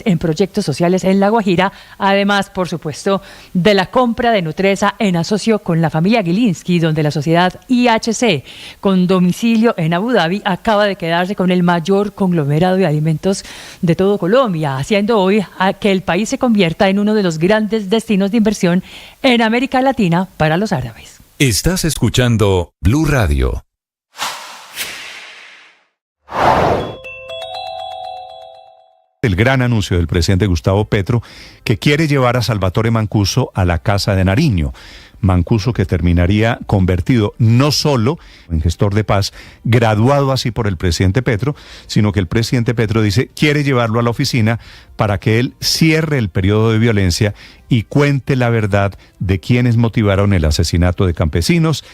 en proyectos sociales en La Guajira, además, por supuesto, de la compra de Nutresa en asociación con la familia Gilinski, donde la sociedad IHC, con domicilio en Abu Dhabi, acaba de quedarse con el mayor conglomerado de alimentos de todo Colombia, haciendo hoy a que el país se convierta en uno de los grandes destinos de inversión en América Latina para los árabes. Estás escuchando Blue Radio. El gran anuncio del presidente Gustavo Petro, que quiere llevar a Salvatore Mancuso a la Casa de Nariño. Mancuso que terminaría convertido no solo en gestor de paz, graduado así por el presidente Petro, sino que el presidente Petro dice quiere llevarlo a la oficina para que él cierre el periodo de violencia y cuente la verdad de quienes motivaron el asesinato de campesinos.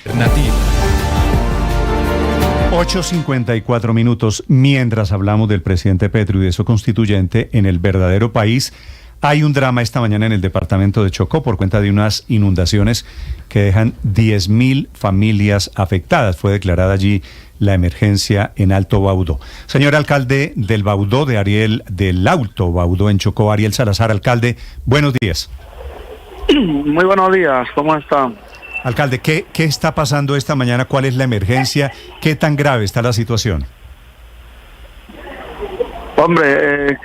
8:54 minutos. Mientras hablamos del presidente Petro y de su constituyente, en el verdadero país hay un drama esta mañana en el departamento de Chocó por cuenta de unas inundaciones que dejan 10.000 familias afectadas. Fue declarada allí la emergencia en Alto Baudó. Señor alcalde del Baudó, del Alto Baudó en Chocó, Ariel Salazar. Alcalde, buenos días. Muy buenos días, ¿cómo está? Alcalde, ¿qué está pasando esta mañana? ¿Cuál es la emergencia? ¿Qué tan grave está la situación? Hombre,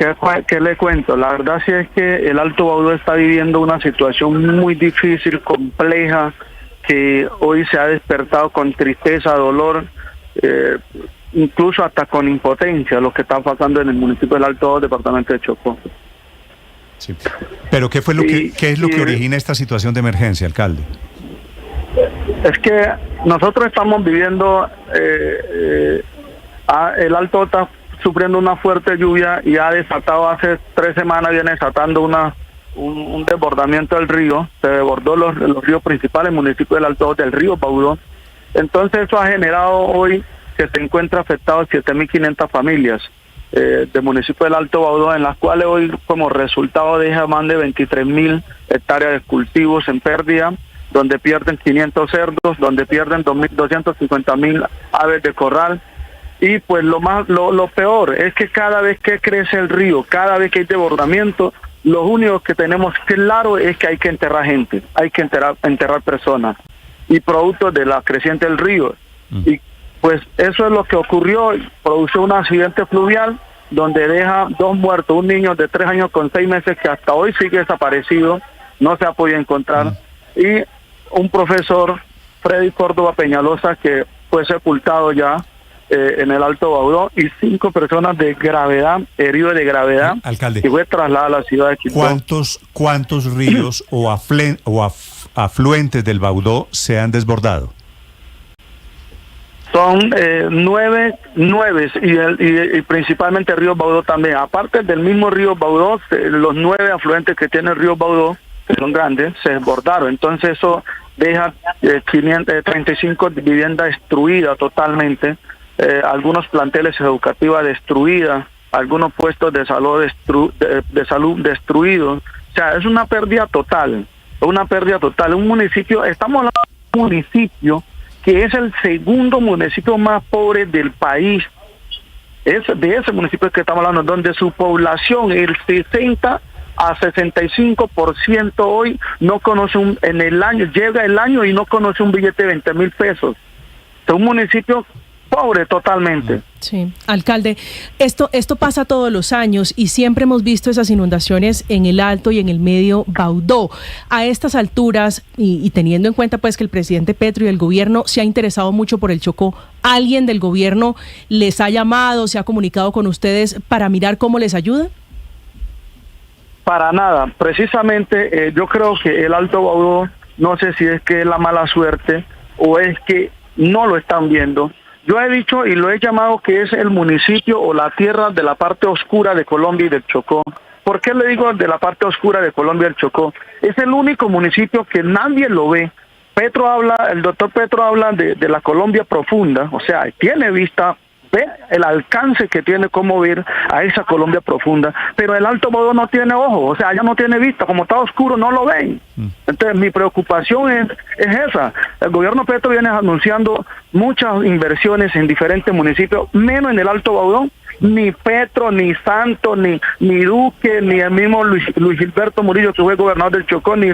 ¿qué le cuento? La verdad sí es que el Alto Baudó está viviendo una situación muy difícil, compleja, que hoy se ha despertado con tristeza, dolor, incluso hasta con impotencia, lo que está pasando en el municipio del Alto Baudó, departamento de Chocó. Sí. Pero ¿qué es lo que origina esta situación de emergencia, alcalde? Es que nosotros estamos viviendo, el Alto está sufriendo una fuerte lluvia y ha desatado hace 3 semanas, viene desatando un desbordamiento del río. Se desbordó los ríos principales, el municipio del Alto del río Baudó. Entonces eso ha generado hoy que se encuentra afectado 7.500 familias del municipio del Alto Baudó, en las cuales hoy como resultado deja más de 23.000 hectáreas de cultivos en pérdida, donde pierden 500 cerdos, donde pierden 250.000 aves de corral. Y pues lo peor es que cada vez que crece el río, cada vez que hay desbordamiento, lo único que tenemos claro es que hay que enterrar gente, hay que enterrar personas y productos de la creciente del río. Y pues eso es lo que ocurrió, produjo un accidente fluvial donde deja 2 muertos, un niño de 3 años con 6 meses que hasta hoy sigue desaparecido, no se ha podido encontrar, y un profesor, Freddy Córdoba Peñalosa, que fue sepultado ya en el Alto Baudó, y 5 personas de gravedad, heridos de gravedad, alcalde, y fue trasladada a la ciudad de Quito. ¿Cuántos ríos o afluentes del Baudó se han desbordado? Son 9 y principalmente el río Baudó también. Aparte del mismo río Baudó, los 9 afluentes que tiene el río Baudó, que son grandes, se desbordaron. Entonces eso deja 35 viviendas destruidas totalmente, algunos planteles educativos destruidos, algunos puestos de salud destruidos. O sea, es una pérdida total, Un municipio, estamos hablando de un municipio que es el segundo municipio más pobre del país. Es de ese municipio que estamos hablando, donde su población, el 60 a 65% hoy no conoce en el año, llega el año y no conoce un billete de 20.000 pesos. Es un municipio pobre totalmente. Sí, alcalde, esto pasa todos los años y siempre hemos visto esas inundaciones en el Alto y en el Medio Baudó. A estas alturas, y teniendo en cuenta pues que el presidente Petro y el gobierno se ha interesado mucho por el Chocó, ¿alguien del gobierno les ha llamado, se ha comunicado con ustedes para mirar cómo les ayuda? Para nada, precisamente yo creo que el Alto Baudó, no sé si es que es la mala suerte o es que no lo están viendo. Yo he dicho y lo he llamado que es el municipio o la tierra de la parte oscura de Colombia y del Chocó. ¿Por qué le digo de la parte oscura de Colombia y del Chocó? Es el único municipio que nadie lo ve. El doctor Petro habla de la Colombia profunda, o sea, tiene vista, ve el alcance que tiene cómo ver a esa Colombia profunda, pero el Alto Baudó no tiene ojos, o sea, ya no tiene vista, como está oscuro no lo ven. Entonces mi preocupación es esa. El gobierno Petro viene anunciando muchas inversiones en diferentes municipios, menos en el Alto Baudó. Ni Petro, ni Santos, ni Duque, ni el mismo Luis Gilberto Murillo, que fue gobernador del Chocó, ni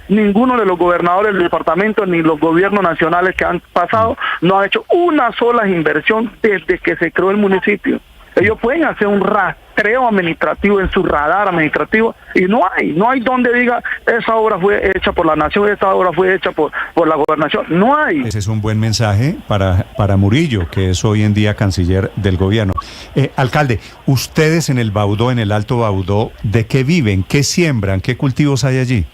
ninguno de los gobernadores del departamento, ni los gobiernos nacionales que han pasado, no han hecho una sola inversión desde que se creó el municipio. Ellos pueden hacer un rastreo rastreo administrativo, en su radar administrativo, y no hay donde diga esa obra fue hecha por la nación, esa obra fue hecha por la gobernación, no hay. Ese es un buen mensaje para Murillo, que es hoy en día canciller del gobierno. Alcalde, ustedes en el Baudó, en el Alto Baudó, ¿de qué viven? ¿Qué siembran? ¿Qué cultivos hay allí?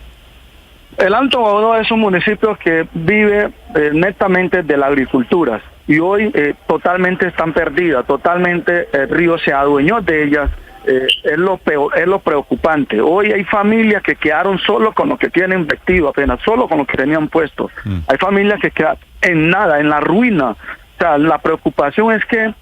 El Alto Baudó es un municipio que vive netamente de la agricultura y hoy totalmente están perdidas, totalmente el río se adueñó de ellas. Es lo peor, es lo preocupante. Hoy hay familias que quedaron solo con lo que tienen vestido, apenas solo con lo que tenían puesto. Hay familias que quedan en nada, en la ruina. O sea, la preocupación es que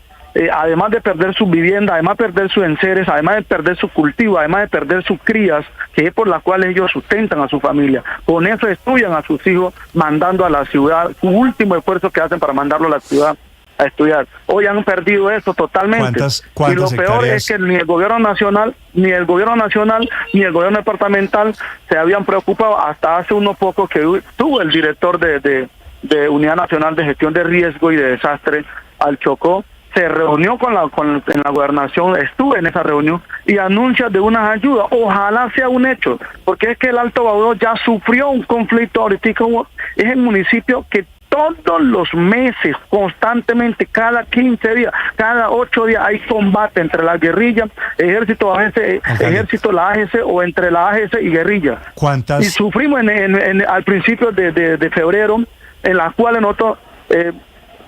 además de perder su vivienda, además de perder sus enseres, además de perder su cultivo, además de perder sus crías, que es por las cuales ellos sustentan a su familia, con eso estudian a sus hijos, mandando a la ciudad, su último esfuerzo que hacen para mandarlo a la ciudad a estudiar. Hoy han perdido eso totalmente. Y lo peor es que ni el gobierno nacional, ni el gobierno departamental se habían preocupado hasta hace unos pocos que tuvo el director de Unidad Nacional de Gestión de Riesgo y de Desastre al Chocó, se reunió en la gobernación, estuve en esa reunión y anuncia de unas ayudas. Ojalá sea un hecho, porque es que el Alto Baudó ya sufrió un conflicto ahorita, es el municipio que todos los meses, constantemente, cada 15 días, cada 8 días hay combate entre la guerrilla, ejército, la AGC o entre la AGC y guerrilla. ¿Cuántas? Y sufrimos al principio de febrero, en las cuales nosotros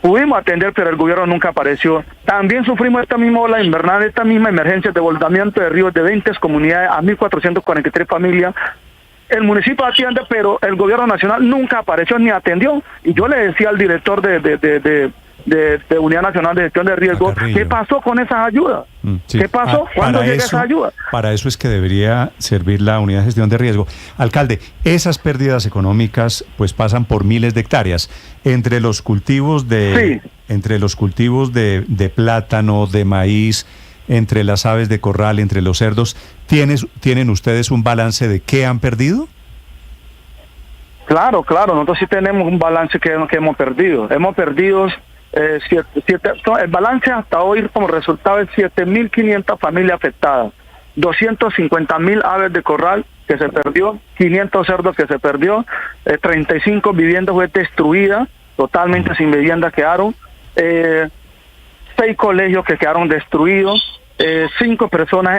pudimos atender, pero el gobierno nunca apareció. También sufrimos esta misma ola invernal, esta misma emergencia de desbordamiento de ríos de 20 comunidades a 1.443 familias. El municipio atiende, pero el gobierno nacional nunca apareció ni atendió. Y yo le decía al director de Unidad Nacional de Gestión de Riesgo, ¿qué pasó con esas ayudas? Sí. ¿Qué pasó? ¿Cuándo llega esa ayuda? Para eso es que debería servir la Unidad de Gestión de Riesgo. Alcalde, esas pérdidas económicas pues pasan por miles de hectáreas. Entre los cultivos de plátano, de maíz, entre las aves de corral, entre los cerdos, ¿tienen ustedes un balance de qué han perdido? Claro, nosotros sí tenemos un balance que hemos perdido. Hemos perdido el balance hasta hoy como resultado es 7.500 familias afectadas, 250.000 aves de corral que se perdió, 500 cerdos que se perdió, 35 viviendas fue destruidas, totalmente sin vivienda quedaron, 6 colegios que quedaron destruidos, 5 personas